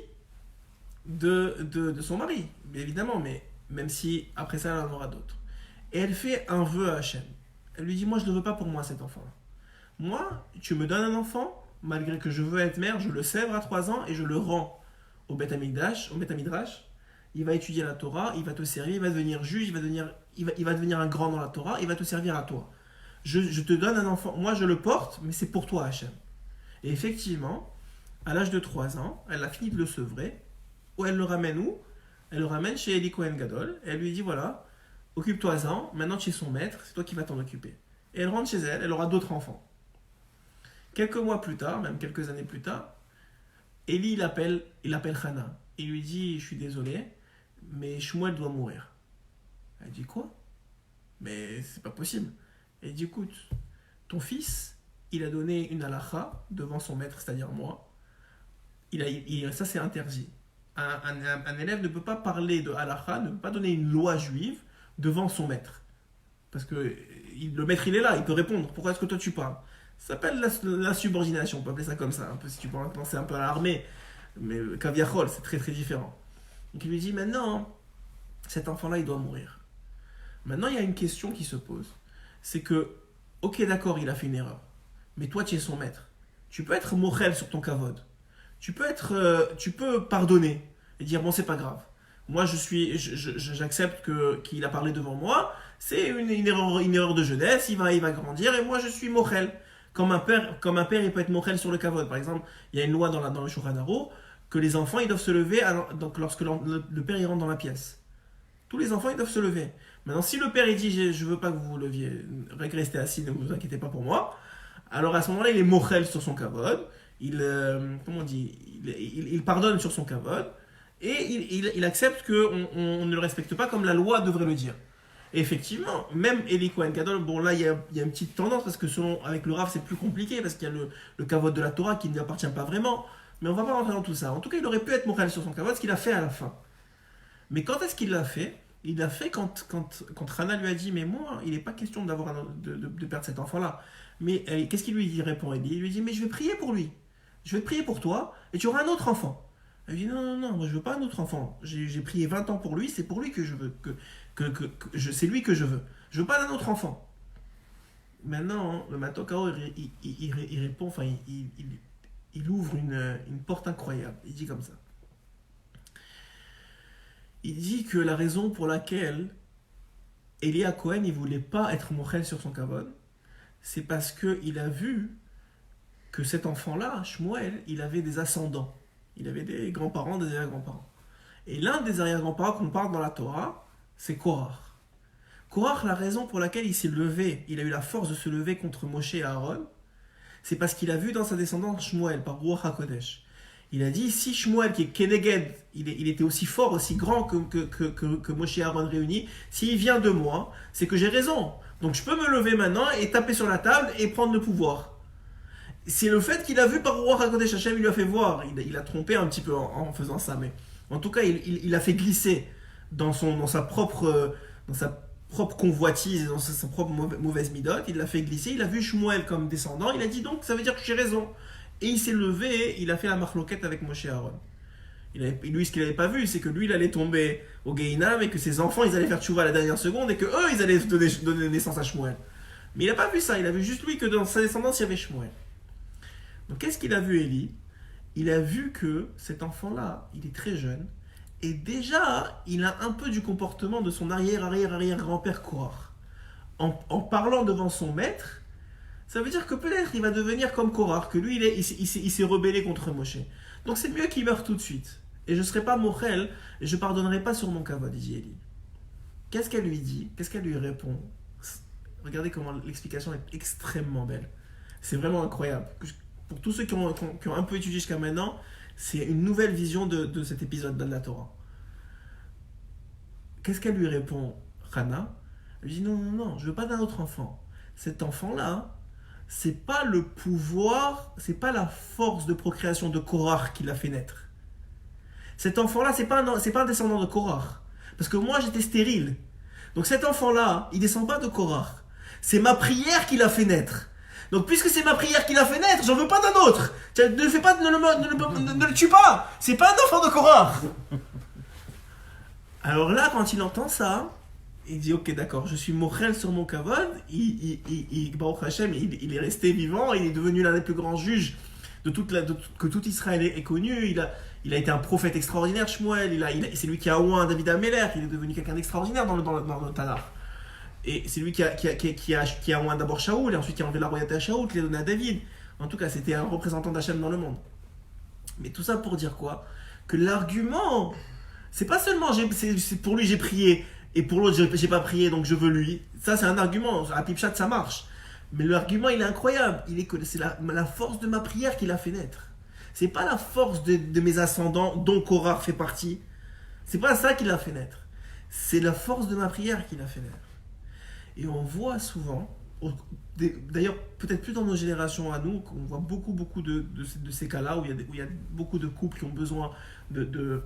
De son mari, bien évidemment, mais même si après ça, elle en aura d'autres. Et elle fait un vœu à Hachem. Elle lui dit, moi je ne le veux pas pour moi cet enfant-là. Moi, tu me donnes un enfant, malgré que je veux être mère, je le sèvre à 3 ans et je le rends au Beth Amikdash, il va étudier la Torah, il va te servir, il va devenir juge, il va devenir un grand dans la Torah, il va te servir à toi. Je te donne un enfant, moi je le porte, mais c'est pour toi Hachem. Et effectivement, à l'âge de 3 ans, elle a fini de le sevrer, où elle le ramène où? Elle le ramène chez Eli Cohen Gadol, et elle lui dit voilà, occupe-toi-en, maintenant tu es son maître, c'est toi qui vas t'en occuper. Et elle rentre chez elle, elle aura d'autres enfants. Quelques mois plus tard, même quelques années plus tard, Eli il appelle Hana. Il lui dit, je suis désolé, mais Shmuel doit mourir. Elle dit quoi? Mais c'est pas possible. Elle dit écoute, ton fils, il a donné une halakha devant son maître, c'est-à-dire moi. Ça c'est interdit. Un élève ne peut pas parler de halakha, ne peut pas donner une loi juive devant son maître. Parce que le maître il est là, il peut répondre. Pourquoi est-ce que toi tu parles? Ça s'appelle la subordination, on peut appeler ça comme ça, un peu si tu peux penser un peu à l'armée, mais Kaviachol, c'est très très différent. Donc il lui dit maintenant, cet enfant-là il doit mourir. Maintenant il y a une question qui se pose, c'est que, ok d'accord il a fait une erreur, mais toi tu es son maître, tu peux être mochel sur ton kavod, tu peux pardonner et dire bon c'est pas grave, moi j'accepte qu'il a parlé devant moi, c'est une erreur de jeunesse, il va grandir et moi je suis mochel. Comme un père, il peut être mochel sur le kavod. Par exemple, il y a une loi dans le Shulchan Aruch que les enfants ils doivent se lever donc lorsque le père il rentre dans la pièce. Tous les enfants ils doivent se lever. Maintenant, si le père il dit je veux pas que vous vous leviez, restez assis, ne vous inquiétez pas pour moi. Alors à ce moment-là, il est mochel sur son kavod. Il pardonne sur son kavod et il accepte qu'on ne le respecte pas comme la loi devrait le dire. Et effectivement, même Eli Cohen Gadol, bon là il y a une petite tendance parce que avec le Rav c'est plus compliqué parce qu'il y a le kavod de la Torah qui ne lui appartient pas vraiment, mais on va pas rentrer dans tout ça. En tout cas, il aurait pu être moral sur son kavod, ce qu'il a fait à la fin. Mais quand est-ce qu'il l'a fait? Il l'a fait quand Hana lui a dit mais moi il n'est pas question de perdre cet enfant-là. Mais qu'est-ce qu'il lui répond Eli? Il lui dit mais je vais prier pour lui, je vais prier pour toi et tu auras un autre enfant. Elle dit non, moi je veux pas un autre enfant. J'ai prié 20 ans pour lui, c'est pour lui que je veux, c'est lui que je veux. Je veux pas d'un autre enfant. maintenant, le Matokao, il répond, enfin, il ouvre une porte incroyable. Il dit comme ça. Il dit que la raison pour laquelle Elia Cohen, il voulait pas être mochel sur son kavod, c'est parce qu'il a vu que cet enfant-là, Shmuel, il avait des ascendants. Il avait des grands-parents, des arrière-grands-parents. Et l'un des arrière-grands-parents qu'on parle dans la Torah, c'est Korach. Korach, la raison pour laquelle il s'est levé, il a eu la force de se lever contre Moshe et Aaron, c'est parce qu'il a vu dans sa descendance Shmuel, par Ruach HaKodesh. Il a dit, si Shmuel, qui est Keneged, il était aussi fort, aussi grand que Moshe et Aaron réunis, s'il vient de moi, c'est que j'ai raison. Donc je peux me lever maintenant et taper sur la table et prendre le pouvoir. C'est le fait qu'il a vu par Ruach HaKodesh, Hashem, il lui a fait voir, il a trompé un petit peu en faisant ça, mais en tout cas, il a fait glisser dans sa propre convoitise, dans sa propre mauvaise midote, il l'a fait glisser, il a vu Shmuel comme descendant, il a dit donc ça veut dire que j'ai raison. Et il s'est levé, il a fait la marloquette avec Moshe et Aaron. Lui, ce qu'il n'avait pas vu, c'est que lui, il allait tomber au Gehinam et que ses enfants, ils allaient faire tchouva à la dernière seconde et que eux, ils allaient donner naissance à Shmuel. Mais il n'a pas vu ça, il a vu juste lui que dans sa descendance, il y avait Shmuel. Donc qu'est-ce qu'il a vu, Élie ? Il a vu que cet enfant-là, il est très jeune, et déjà, il a un peu du comportement de son arrière-grand-père Korach. En parlant devant son maître, ça veut dire que peut-être il va devenir comme Korach, que lui, il s'est rebellé contre Moshe. Donc c'est mieux qu'il meure tout de suite. Et je ne serai pas mochel, et je ne pardonnerai pas sur mon kavod, dit Élie. Qu'est-ce qu'elle lui dit ? Qu'est-ce qu'elle lui répond ? Regardez comment l'explication est extrêmement belle. C'est vraiment incroyable. Pour tous ceux qui ont un peu étudié jusqu'à maintenant, c'est une nouvelle vision de cet épisode de la Torah. Qu'est-ce qu'elle lui répond, Hana ? Elle lui dit non, je ne veux pas d'un autre enfant. Cet enfant-là, c'est pas le pouvoir, c'est pas la force de procréation de Korach qui l'a fait naître. Cet enfant-là, c'est pas un descendant de Korach. Parce que moi, j'étais stérile. Donc cet enfant-là, il descend pas de Korach. C'est ma prière qui l'a fait naître. Donc puisque c'est ma prière qui l'a fait naître, j'en veux pas d'un autre. Ne le tue pas. C'est pas un enfant de Korach. Alors là, quand il entend ça, il dit ok, d'accord, je suis mochel sur mon kavod. Baruch Hashem, il est resté vivant, il est devenu l'un des plus grands juges que tout Israël ait connu. Il a été un prophète extraordinaire, Shmuel. C'est lui qui a oint David Améler. Il est devenu quelqu'un d'extraordinaire dans le Tanakh. Et c'est lui qui a oint d'abord Shaoul, et ensuite qui a enlevé la royauté à Shaoul, qui l'a donné à David. En tout cas, c'était un représentant d'Hachem dans le monde. Mais tout ça pour dire quoi ? Que l'argument, c'est pas seulement c'est pour lui j'ai prié, et pour l'autre j'ai pas prié, donc je veux lui. Ça, c'est un argument. À Pipchat, ça marche. Mais l'argument, il est incroyable. C'est la force de ma prière qui l'a fait naître. C'est pas la force de mes ascendants, dont Korach fait partie. C'est pas ça qui l'a fait naître. C'est la force de ma prière qui l'a fait naître. Et on voit souvent, d'ailleurs peut-être plus dans nos générations à nous, qu'on voit beaucoup de ces cas-là où il y a beaucoup de couples qui ont besoin de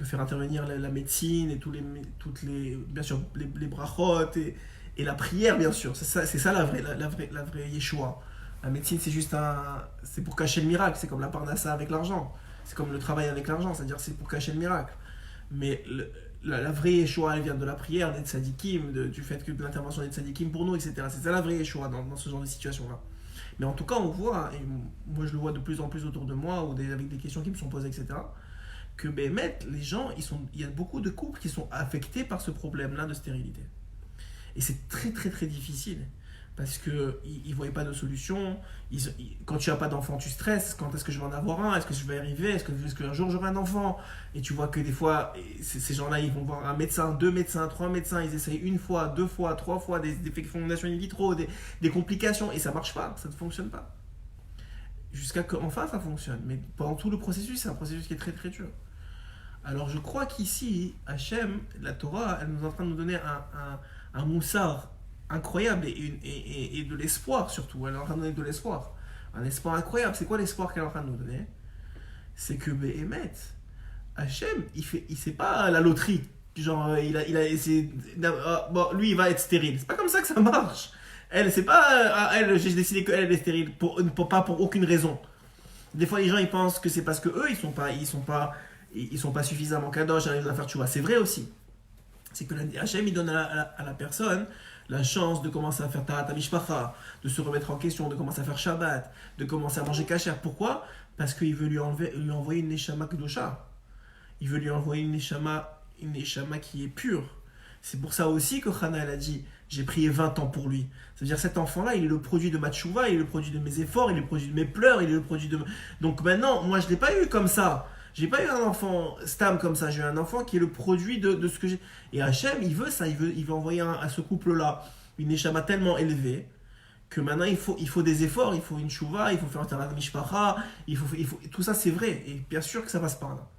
faire intervenir la médecine et bien sûr les brachot et la prière, bien sûr. C'est ça la vraie Yeshua. La médecine, c'est pour cacher le miracle. C'est comme la parnassa avec l'argent. C'est comme le travail avec l'argent, c'est-à-dire c'est pour cacher le miracle. Mais la vraie Yeshua, elle vient de la prière, des tzadikim, du fait que de l'intervention des tzadikim pour nous, etc. C'est ça la vraie Yeshua dans ce genre de situation-là. Mais en tout cas, on voit, et moi je le vois de plus en plus autour de moi, avec des questions qui me sont posées, etc., que les gens, il y a beaucoup de couples qui sont affectés par ce problème-là de stérilité. Et c'est très très très difficile. Parce qu'ils ne voyaient pas de solution. Quand tu n'as pas d'enfant, tu stresses. Quand est-ce que je vais en avoir un ? Est-ce que je vais arriver ? Est-ce qu'un jour j'aurai un enfant ? Et tu vois que des fois, ces gens-là, ils vont voir un médecin, 2 médecins, 3 médecins. Ils essayent 1 fois, 2 fois, 3 fois des fécondations in vitro, des complications. Et ça ne marche pas, ça ne fonctionne pas. Jusqu'à qu'enfin ça fonctionne. Mais pendant tout le processus, c'est un processus qui est très très dur. Alors je crois qu'ici, Hachem, la Torah, elle nous est en train de nous donner un moussard incroyable et de l'espoir surtout. Elle est en train de donner de l'espoir. Un espoir incroyable. C'est quoi l'espoir qu'elle est en train de nous donner ? C'est que Béhémet, Hachem, il fait pas la loterie. Genre, il a essayé. Bon, lui, il va être stérile. C'est pas comme ça que ça marche. Elle, c'est pas. J'ai décidé qu'elle est stérile pas pour aucune raison. Des fois, les gens ils pensent que c'est parce que eux, ils sont pas suffisamment kadosh à faire tchouva. C'est vrai aussi. C'est que Hachem, il donne à la personne la chance de commencer à faire Tarat Mishpacha, de se remettre en question, de commencer à faire Shabbat, de commencer à manger kasher. Pourquoi? Parce qu'il veut lui envoyer une Neshama Kedosha. Il veut lui envoyer une Neshama qui est pure. C'est pour ça aussi que Hana elle a dit j'ai prié 20 ans pour lui. C'est-à-dire cet enfant-là, il est le produit de ma tchouva, il est le produit de mes efforts, il est le produit de mes pleurs, il est le produit de... Donc maintenant, moi je ne l'ai pas eu comme ça. J'ai pas eu un enfant stam comme ça, j'ai eu un enfant qui est le produit de ce que j'ai. Et Hachem, il veut ça, il veut envoyer à ce couple-là une Neshama tellement élevée que maintenant il faut des efforts, il faut une chouva, il faut faire un tarat mishpacha, tout ça c'est vrai. Et bien sûr que ça passe par là.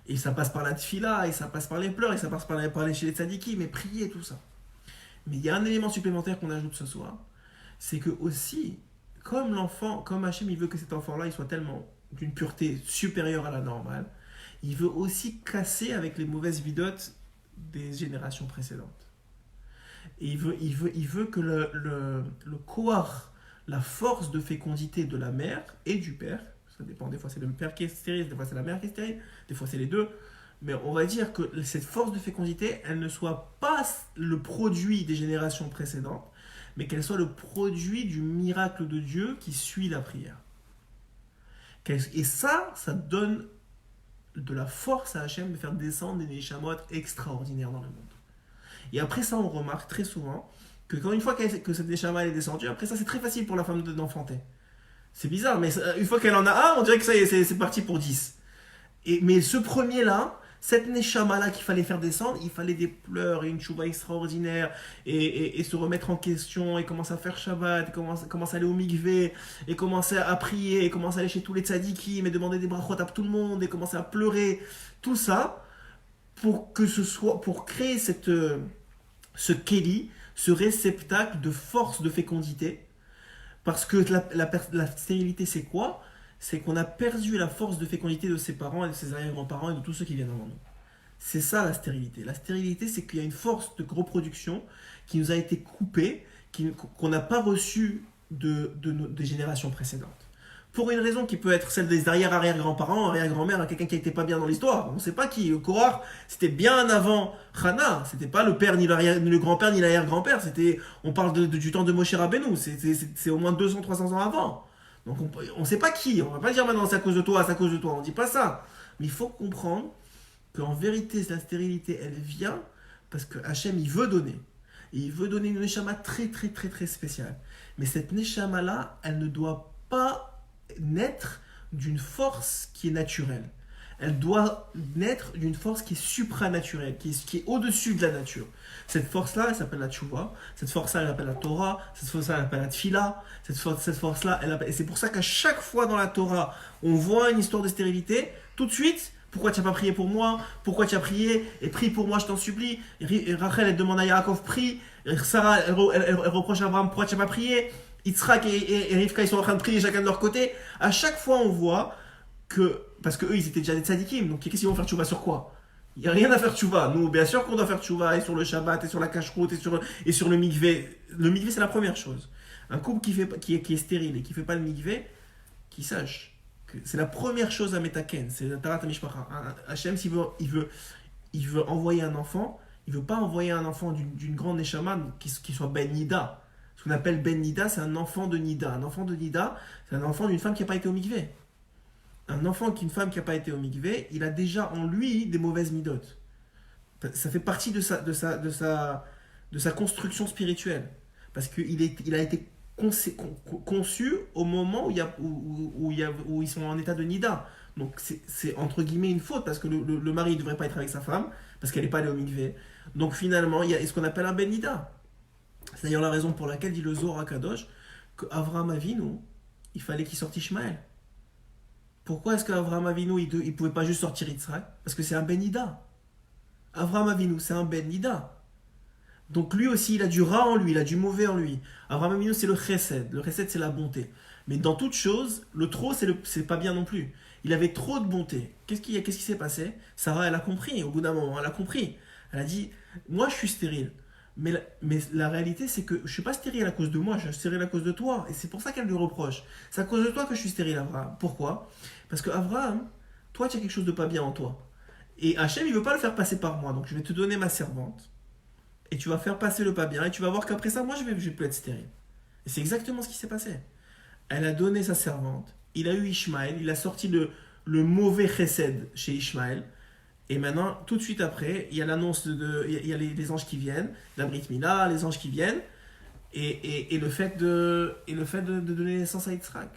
Et ça passe par la tfila, et ça passe par les pleurs, et ça passe par les chez les tzadiki, mais prier, tout ça. Mais il y a un élément supplémentaire qu'on ajoute ce soir, c'est que aussi, comme Hachem il veut que cet enfant-là il soit tellement d'une pureté supérieure à la normale, il veut aussi casser avec les mauvaises vidotes des générations précédentes. Et il veut que le koach, la force de fécondité de la mère et du père, ça dépend, des fois c'est le père qui est stérile, des fois c'est la mère qui est stérile, des fois c'est les deux, mais on va dire que cette force de fécondité, elle ne soit pas le produit des générations précédentes, mais qu'elle soit le produit du miracle de Dieu qui suit la prière. Et ça donne de la force à Hachem de faire descendre des neshamot extraordinaires dans le monde. Et après ça, on remarque très souvent que quand une fois que cette neshama est descendue, après ça, c'est très facile pour la femme d'enfanter. C'est bizarre, mais une fois qu'elle en a un, on dirait que ça y est, c'est parti pour 10. Mais ce premier-là, cette neshama-là qu'il fallait faire descendre, il fallait des pleurs et une chouva extraordinaire et se remettre en question et commencer à faire Shabbat, commencer à aller au mikvé et commencer à prier et commencer à aller chez tous les tzadikim et demander des brachot à tout le monde et commencer à pleurer. Tout ça pour créer ce kéli, ce réceptacle de force de fécondité. Parce que la stérilité, c'est quoi? C'est qu'on a perdu la force de fécondité de ses parents et de ses arrière-grands-parents et de tous ceux qui viennent avant nous. C'est ça la stérilité. La stérilité, c'est qu'il y a une force de reproduction qui nous a été coupée, qu'on n'a pas reçue des générations précédentes. Pour une raison qui peut être celle des arrière-grands-parents, arrière-grand-mère, quelqu'un qui n'était pas bien dans l'histoire. On ne sait pas qui. Korach, c'était bien avant Hana. C'était pas le père, ni le grand-père, ni l'arrière-grand-père. On parle du temps de Moshe Rabbeinu. C'est au moins 200-300 ans avant. Donc on ne sait pas qui. On ne va pas dire maintenant c'est à cause de toi, c'est à cause de toi. On ne dit pas ça. Mais il faut comprendre qu'en vérité, la stérilité, elle vient parce que Hachem, il veut donner. Et il veut donner une neshama très, très, très, très spéciale. Mais cette neshama-là, elle ne doit pas naître d'une force qui est naturelle. Elle doit naître d'une force qui est supranaturelle, qui est au-dessus de la nature. Cette force-là, elle s'appelle la tchouva. Cette force-là, elle s'appelle la Torah. Cette force-là, elle s'appelle la tfila. Cette force-là, et c'est pour ça qu'à chaque fois dans la Torah, on voit une histoire de stérilité, tout de suite, pourquoi tu n'as pas prié pour moi? Pourquoi tu as prié? Et prie pour moi, je t'en supplie. Et Rachel, elle demande à Yaakov, prie. Et Sarah, elle reproche à Abraham, pourquoi tu n'as pas prié? Yitzhak et Rivka, ils sont en train de prier chacun de leur côté. À chaque fois, on voit que, parce qu'eux, ils étaient déjà des tzadikim, donc qu'est-ce qu'ils vont faire tchouva sur quoi? Il n'y a rien à faire tchouva. Nous, bien sûr qu'on doit faire tchouva et sur le Shabbat, et sur la cache-route, et sur le mikvé. Le mikvé, c'est la première chose. Un couple qui est stérile et qui ne fait pas le mikvé, qui sache que c'est la première chose à metaken, c'est la tarat mishpacha. Hachem, s'il veut envoyer un enfant, il ne veut pas envoyer un enfant d'une grande neshama qui soit ben nida. Ce qu'on appelle Ben Nida, c'est un enfant de Nida. Un enfant de Nida, c'est un enfant d'une femme qui n'a pas été au mikvé. Un enfant d'une femme qui n'a pas été au mikvé, il a déjà en lui des mauvaises midotes. Ça fait partie de sa construction spirituelle. Parce qu'il a été conçu au moment où ils sont en état de Nida. Donc c'est entre guillemets une faute, parce que le mari ne devrait pas être avec sa femme, parce qu'elle n'est pas allée au mikvé. Donc finalement, il y a ce qu'on appelle un Ben Nida. C'est d'ailleurs la raison pour laquelle dit le Zohar HaKadosh qu'Avraham Avinu, il fallait qu'il sorte Ishmaël. Pourquoi est-ce qu'Avraham Avinu, il ne pouvait pas juste sortir Yitzhak? Parce que c'est un Ben Nida. Avraham Avinu, c'est un Ben Nida. Donc lui aussi, il a du rat en lui, il a du mauvais en lui. Avraham Avinu, c'est le chesed. Le chesed, c'est la bonté. Mais dans toute chose, le trop, c'est pas bien non plus. Il avait trop de bonté. Qu'est-ce qui s'est passé? Sarah, elle a compris. Au bout d'un moment, elle a compris. Elle a dit, moi, je suis stérile. Mais la réalité, c'est que je ne suis pas stérile à cause de moi, je suis stérile à cause de toi. Et c'est pour ça qu'elle lui reproche. C'est à cause de toi que je suis stérile, Abraham. Pourquoi? Parce que Abraham, toi, tu as quelque chose de pas bien en toi. Et Hachem, il ne veut pas le faire passer par moi. Donc, je vais te donner ma servante. et tu vas faire passer le pas bien, et tu vas voir qu'après ça, moi, je vais plus être stérile. Et c'est exactement ce qui s'est passé. Elle a donné sa servante, il a eu Ishmaël, il a sorti le mauvais chesed chez Ishmaël, et maintenant, tout de suite après, il y a l'annonce il y a les anges qui viennent, la Brit Mila, les anges qui viennent, et le fait de donner naissance à Yitzhak.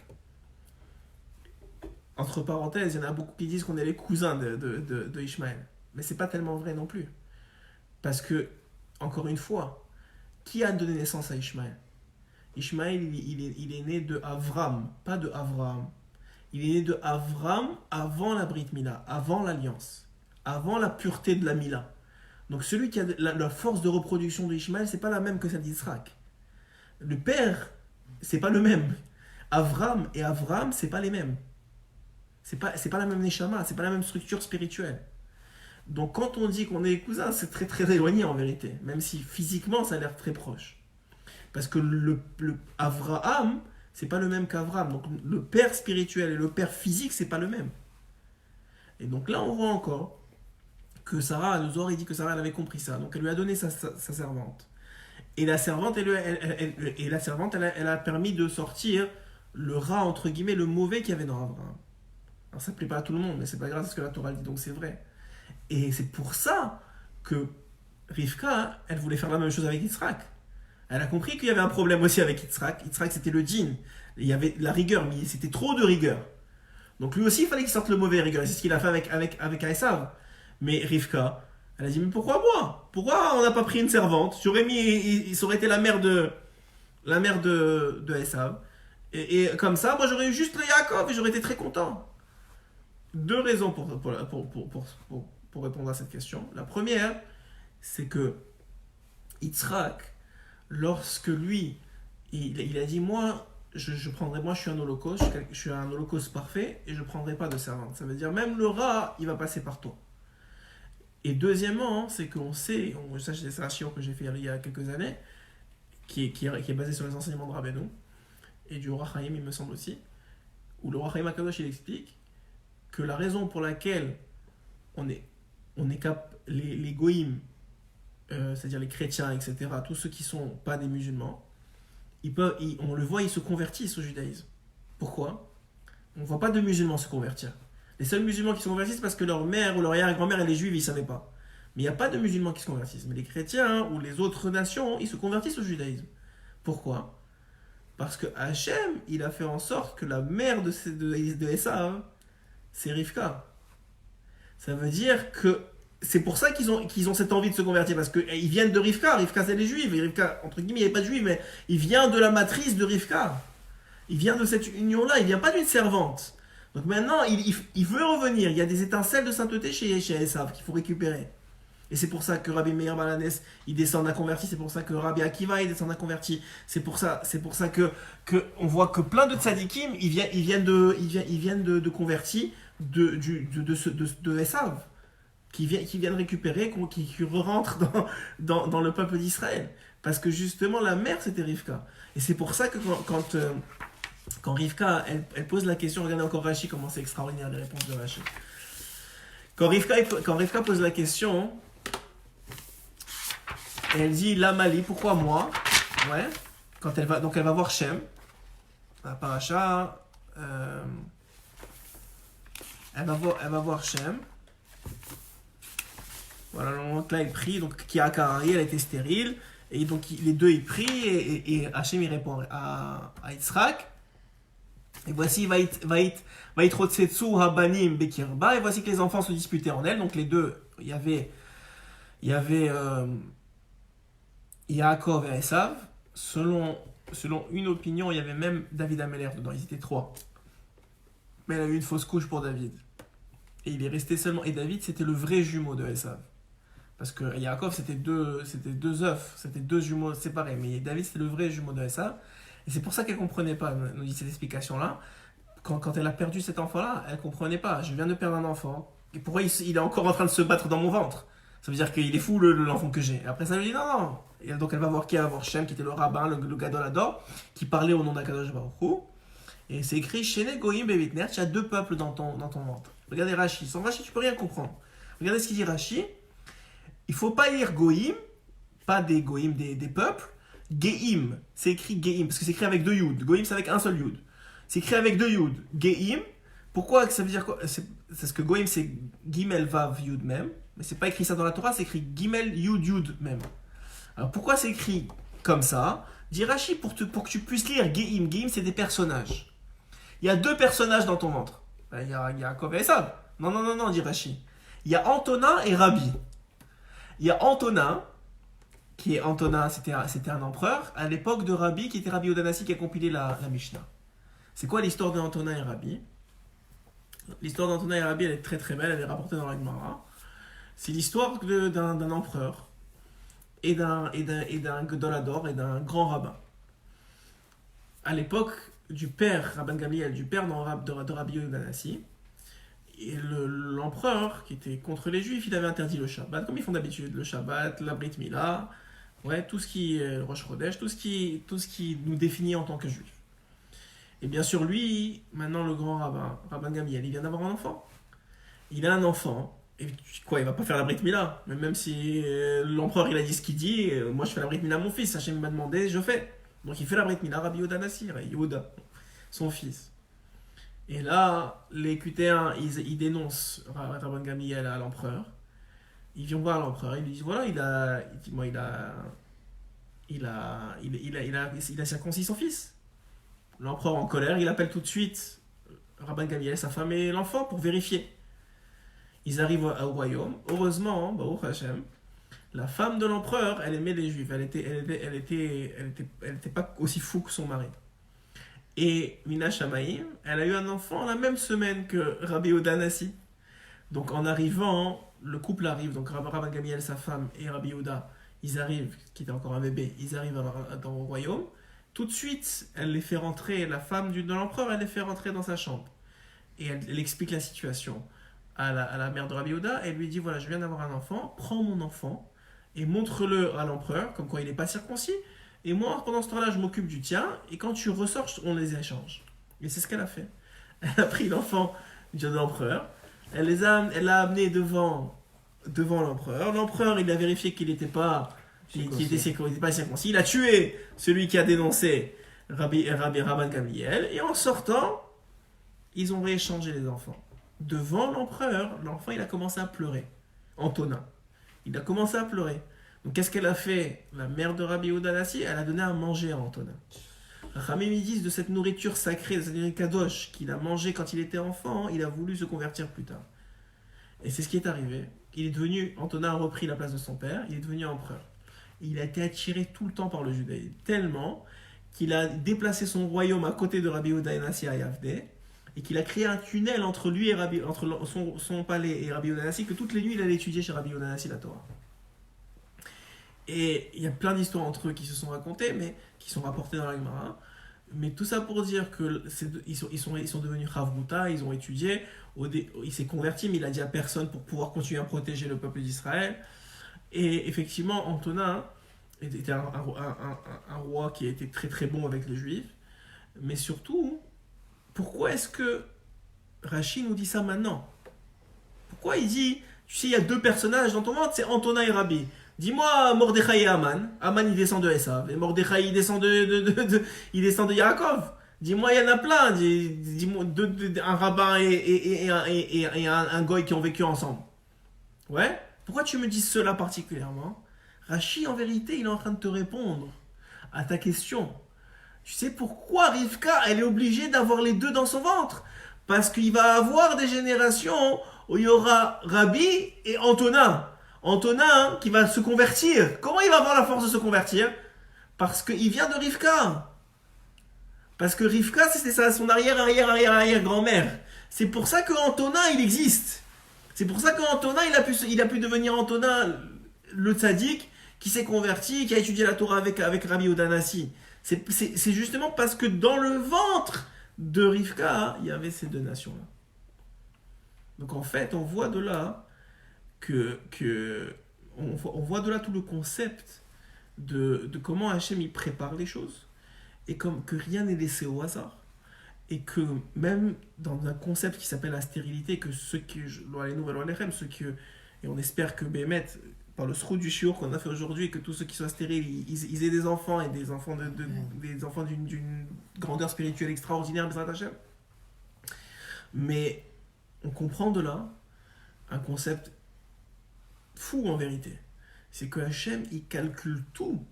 Entre parenthèses, il y en a beaucoup qui disent qu'on est les cousins de Ishmaël. Mais c'est pas tellement vrai non plus. Parce que, encore une fois, qui a donné naissance à Ishmaël? Ishmaël, il est né de Avram, pas de Avraham. Il est né de Avram avant la Brit Mila, avant l'alliance, avant la pureté de la Mila. Donc celui qui a la force de reproduction d'Ishmaël, c'est pas la même que celle d'Israël. Le père, c'est pas le même. Avram et Avram, c'est pas les mêmes. C'est pas la même neshama, c'est pas la même structure spirituelle. Donc quand on dit qu'on est cousins, c'est très très éloigné en vérité, même si physiquement ça a l'air très proche. Parce que le Avraham, c'est pas le même qu'Avram. Donc le père spirituel et le père physique, c'est pas le même. Et donc là on voit encore que Sarah, le Zohar, il dit que Sarah elle avait compris ça. Donc elle lui a donné sa servante. Et la servante, elle a permis de sortir le rat, entre guillemets, le mauvais qu'il y avait dans Abraham. Alors ça ne plaît pas à tout le monde, mais c'est pas grave, c'est ce que la Torah dit, donc c'est vrai. Et c'est pour ça que Rivka, elle voulait faire la même chose avec Yitzhak. Elle a compris qu'il y avait un problème aussi avec Yitzhak. Yitzhak, c'était le djinn. Il y avait la rigueur, mais c'était trop de rigueur. Donc lui aussi, il fallait qu'il sorte le mauvais rigueur. Et c'est ce qu'il a fait avec Esav. Mais Rivka, elle a dit, mais pourquoi moi? Pourquoi on n'a pas pris une servante? Ça aurait été la mère de Esav. Et comme ça, moi j'aurais eu juste le Yaakov et j'aurais été très content. Deux raisons pour répondre à cette question. La première, c'est que Yitzhak, lorsque lui, il a dit, moi, je suis un holocauste, je suis un holocauste parfait et je ne prendrai pas de servante. Ça veut dire, même le rat, il va passer par toi. Et deuxièmement, c'est qu'on sait, ça c'est un shiur que j'ai fait il y a quelques années, qui est basé sur les enseignements de Rabbeinu, et du Roi Chaim, il me semble aussi, où le Roi Chaim Akadosh, il explique que la raison pour laquelle les goïms, c'est-à-dire les chrétiens, etc., tous ceux qui ne sont pas des musulmans, on le voit, ils se convertissent au judaïsme. Pourquoi? On ne voit pas de musulmans se convertir. Les seuls musulmans qui se convertissent, c'est parce que leur mère ou leur arrière-grand-mère, elle est juive, ils ne savaient pas. Mais il n'y a pas de musulmans qui se convertissent. Mais les chrétiens ou les autres nations, ils se convertissent au judaïsme. Pourquoi? Parce que Hachem, il a fait en sorte que la mère de Esav, c'est Rivka. Ça veut dire que c'est pour ça qu'ils ont cette envie de se convertir, parce qu'ils viennent de Rivka. Rivka, c'est les juifs. Et Rivka, entre guillemets, il n'y a pas de juifs, mais il vient de la matrice de Rivka. Il vient de cette union-là, il ne vient pas d'une servante. Donc maintenant, il veut revenir. Il y a des étincelles de sainteté chez Esav qu'il faut récupérer. Et c'est pour ça que Rabbi Meir Balanes, il descend d'un converti. C'est pour ça que Rabbi Akiva, il descend d'un converti. C'est pour ça que on voit que plein de tzadikim, ils viennent de convertis de Esav, qui viennent récupérer, qui rentrent dans le peuple d'Israël. Parce que justement, la mère, c'était Rivka. Et c'est pour ça que quand Rivka, elle pose la question, regardez encore Rashi, comment c'est extraordinaire les réponses de Rashi. Quand Rivka pose la question, elle dit, Lamali, pourquoi moi? Ouais. Elle va voir Shem, la paracha, elle va voir Shem. Voilà, donc là, il prie, donc qui a Karari, elle était stérile, et donc les deux, ils prient, et Hachem, il répond à Yitzhak. Et voici, Vaïtrotsetsu habanim bekirba, et voici que les enfants se disputaient en elle. Donc les deux, il y avait Yaakov et Esav. Selon une opinion, il y avait même David Améler dedans, ils étaient trois. Mais elle a eu une fausse couche pour David. Et il est resté seulement. Et David, c'était le vrai jumeau de Esav. Parce que Yaakov, c'était deux œufs, c'était deux jumeaux séparés. Mais David, c'était le vrai jumeau de Esav. Et c'est pour ça qu'elle ne comprenait pas, nous dit cette explication-là. Quand elle a perdu cet enfant-là, elle ne comprenait pas. Je viens de perdre un enfant. Et pourquoi il est encore en train de se battre dans mon ventre? Ça veut dire qu'il est fou, l'enfant que j'ai. Et après, ça lui dit non. Et donc, elle va voir qui? Elle va voir Shem, qui était le rabbin, le Gadol Hador, qui parlait au nom d'Akadosh Baruch Hu. Et c'est écrit Shene Goyim Bebitner, tu as deux peuples dans ton ventre. Regardez Rashi. Sans Rashi, tu ne peux rien comprendre. Regardez ce qu'il dit Rashi. Il ne faut pas lire Goyim pas des goïm, des peuples. Geim, c'est écrit Geim, parce que c'est écrit avec deux yud. Goïm, c'est avec un seul yud. C'est écrit avec deux yud. Geim, pourquoi ça veut dire quoi? C'est parce que Goïm, c'est Gimel Vav Yud même, mais c'est pas écrit ça dans la Torah, c'est écrit Gimel Yud Yud même. Alors pourquoi c'est écrit comme ça? Dis Rashi pour que tu puisses lire Geim. Geim, c'est des personnages. Il y a deux personnages dans ton ventre. Il y a Yaakov et Esav. Non, dit Rashi. Il y a Antonin et Rabbi. Il y a Antonin, c'était un empereur, à l'époque de Rabbi, qui était Rabbi Odanassi, qui a compilé la Mishnah. C'est quoi l'histoire d'Antonin et Rabbi? L'histoire d'Antonin et Rabbi, elle est très très belle, elle est rapportée dans la Gemara. C'est l'histoire d'un empereur et d'un Gedolador et d'un grand rabbin. À l'époque du père Rabban Gamliel, du père de Rabbi Odanassi, et l'empereur, qui était contre les juifs, il avait interdit le Shabbat, comme ils font d'habitude, le Shabbat, la Brit Mila, ouais, tout ce qui est Rosh Chodesh, tout ce qui nous définit en tant que juifs. Et bien sûr, lui, maintenant le grand rabbin, Rabban Gamliel, il vient d'avoir un enfant. Il a un enfant, et quoi, il va pas faire la Brit Mila, mais même si l'empereur il a dit ce qu'il dit, moi je fais la Brit Mila à mon fils, Hachem m'a demandé, je fais. Donc il fait la Brit Mila, Rabbi Odanassi, Yehuda, son fils. Et là, les QT1, ils dénoncent Rabban Gamliel à l'empereur. Ils viennent voir l'empereur, ils lui disent voilà, il a circoncis son fils. L'empereur en colère, il appelle tout de suite Rabban Gamliel, sa femme et l'enfant pour vérifier. Ils arrivent au royaume. Heureusement, Baruch Hashem, la femme de l'empereur, elle aimait les juifs. Elle était pas aussi fou que son mari. Et Mina Shamaim, elle a eu un enfant la même semaine que Rabbi Odanassi. Donc en arrivant, le couple arrive, donc Rabban Gamliel, sa femme, et Rabbi Yehuda, ils arrivent, qui était encore un bébé, ils arrivent dans le royaume. Tout de suite, elle les fait rentrer, la femme de l'empereur, elle les fait rentrer dans sa chambre. Et elle explique la situation à la mère de Rabbi Yehuda. Elle lui dit, voilà, je viens d'avoir un enfant, prends mon enfant et montre-le à l'empereur, comme quoi il n'est pas circoncis. Et moi, pendant ce temps-là, je m'occupe du tien, et quand tu ressors, on les échange. Et c'est ce qu'elle a fait. Elle a pris l'enfant de l'empereur, elle l'a amené devant l'empereur. L'empereur, il a vérifié qu'il n'était pas circoncis. Il a tué celui qui a dénoncé Rabban Gamliel. Et en sortant, ils ont rééchangé les enfants. Devant l'empereur, l'enfant, il a commencé à pleurer. Antonin. Il a commencé à pleurer. Donc qu'est-ce qu'elle a fait? La mère de Rabbi Odanassi, elle a donné à manger à Antonin. Ramim, ils disent de cette nourriture sacrée, de cette nourriture kadosh qu'il a mangé quand il était enfant, il a voulu se convertir plus tard. Et c'est ce qui est arrivé. Antonin a repris la place de son père, il est devenu empereur. Et il a été attiré tout le temps par le judaïsme, tellement qu'il a déplacé son royaume à côté de Rabbi Odanassi à Yavde, et qu'il a créé un tunnel entre lui et entre son palais et Rabbi Odanassi, que toutes les nuits il allait étudier chez Rabbi Odanassi la Torah. Et il y a plein d'histoires entre eux qui se sont racontées, mais qui sont rapportées dans la Gemara. Mais tout ça pour dire qu'ils sont devenus Chavruta, ils ont étudié, il s'est converti, mais il a dit à personne pour pouvoir continuer à protéger le peuple d'Israël. Et effectivement, Antonin était un roi qui était très très bon avec les Juifs. Mais surtout, pourquoi est-ce que Rashi nous dit ça maintenant? Pourquoi il dit, tu sais, il y a deux personnages dans ton monde, c'est Antonin et Rabbi. Dis-moi, Mordechai et Aman. Aman, il descend de Esav. Et Mordechai, il descend de Yaakov. Dis-moi, il y en a plein. Dis-moi, un rabbin et un goy qui ont vécu ensemble. Ouais? Pourquoi tu me dis cela particulièrement? Rashi, en vérité, il est en train de te répondre à ta question. Tu sais pourquoi Rivka, elle est obligée d'avoir les deux dans son ventre? Parce qu'il va avoir des générations où il y aura Rabbi et Antonin. Antonin qui va se convertir. Comment il va avoir la force de se convertir? Parce qu'il vient de Rivka. Parce que Rivka, c'était son arrière-grand-mère. C'est pour ça que Antonin, il existe. C'est pour ça qu'Antonin, il a pu devenir Antonin, le tzaddik, qui s'est converti, qui a étudié la Torah avec Rabbi Odanassi. C'est justement parce que dans le ventre de Rivka, il y avait ces deux nations-là. Donc en fait, on voit de là on voit de là tout le concept de comment Hachem il prépare les choses et que rien n'est laissé au hasard et que même dans un concept qui s'appelle la stérilité, que ceux qui et on espère que Bémet, par le sroud du shiur qu'on a fait aujourd'hui, et que tous ceux qui soient stériles, ils aient des enfants, et des enfants, des enfants d'une grandeur spirituelle extraordinaire, Bezrat Hashem. Mais on comprend de là un concept fou en vérité. C'est que Hachem, il calcule tout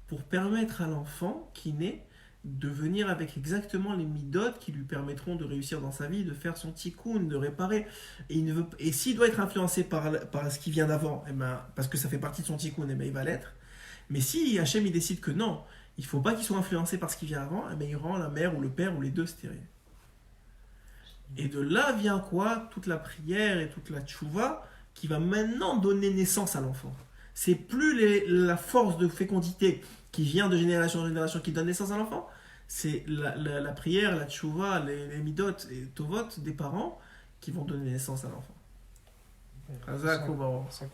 pour permettre à l'enfant qui naît de venir avec exactement les midotes qui lui permettront de réussir dans sa vie, de faire son tikkun, de réparer. Et s'il doit être influencé par ce qui vient d'avant, eh ben, parce que ça fait partie de son tikkun, eh ben, il va l'être. Mais si Hachem il décide que non, il ne faut pas qu'il soit influencé par ce qui vient avant, eh ben, il rend la mère ou le père ou les deux stériles. Et de là vient quoi? Toute la prière et toute la tchouva qui va maintenant donner naissance à l'enfant. C'est plus la force de fécondité qui vient de génération en génération qui donne naissance à l'enfant, c'est la prière, la tchouva, les midot et tovot des parents qui vont donner naissance à l'enfant. Ça,